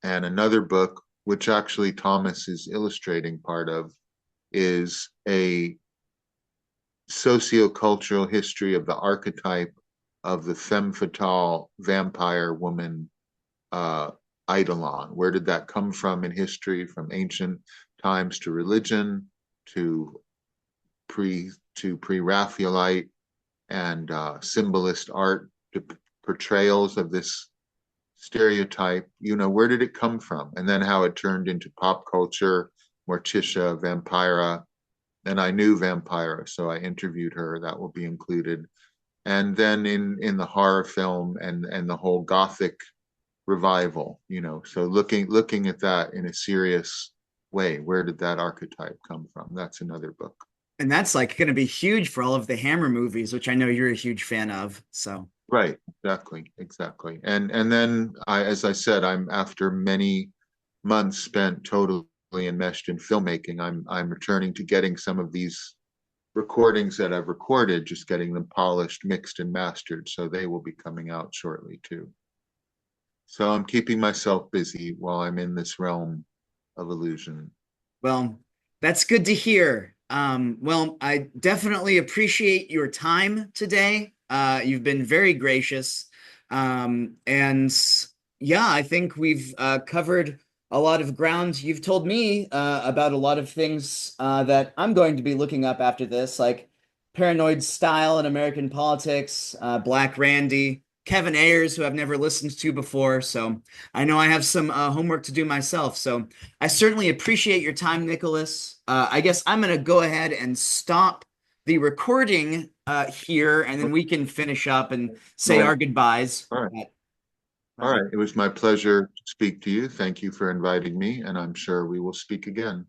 And another book, which actually Thomas is illustrating part of, is a sociocultural history of the archetype of the femme fatale vampire woman, uh, eidolon. Where did that come from in history, from ancient times to religion, to pre-Raphaelite and symbolist art portrayals of this stereotype? Where did it come from? And then how it turned into pop culture, Morticia, Vampira. And I knew Vampira, so I interviewed her. That will be included. And then in the horror film and the whole Gothic revival, so looking at that in a serious way. Where did that archetype come from? That's another book. And that's like going to be huge for all of the Hammer movies, which I know you're a huge fan of. So Right, exactly. And then as I said, I'm after many months spent totally enmeshed in filmmaking. I'm returning to getting some of these recordings that I've recorded, just getting them polished, mixed, and mastered. So they will be coming out shortly too. So I'm keeping myself busy while I'm in this realm of illusion. well, that's good to hear. Well, I definitely appreciate your time today. You've been very gracious. And yeah, I think we've covered a lot of ground. You've told me about a lot of things that I'm going to be looking up after this, like Paranoid Style in American Politics, Black Randy. Kevin Ayers, who I've never listened to before. So I know I have some homework to do myself. So I certainly appreciate your time, Nicholas. I guess I'm going to go ahead and stop the recording here, and then we can finish up and say All our goodbyes. right. All All right. right. It was my pleasure to speak to you. Thank you for inviting me, and I'm sure we will speak again.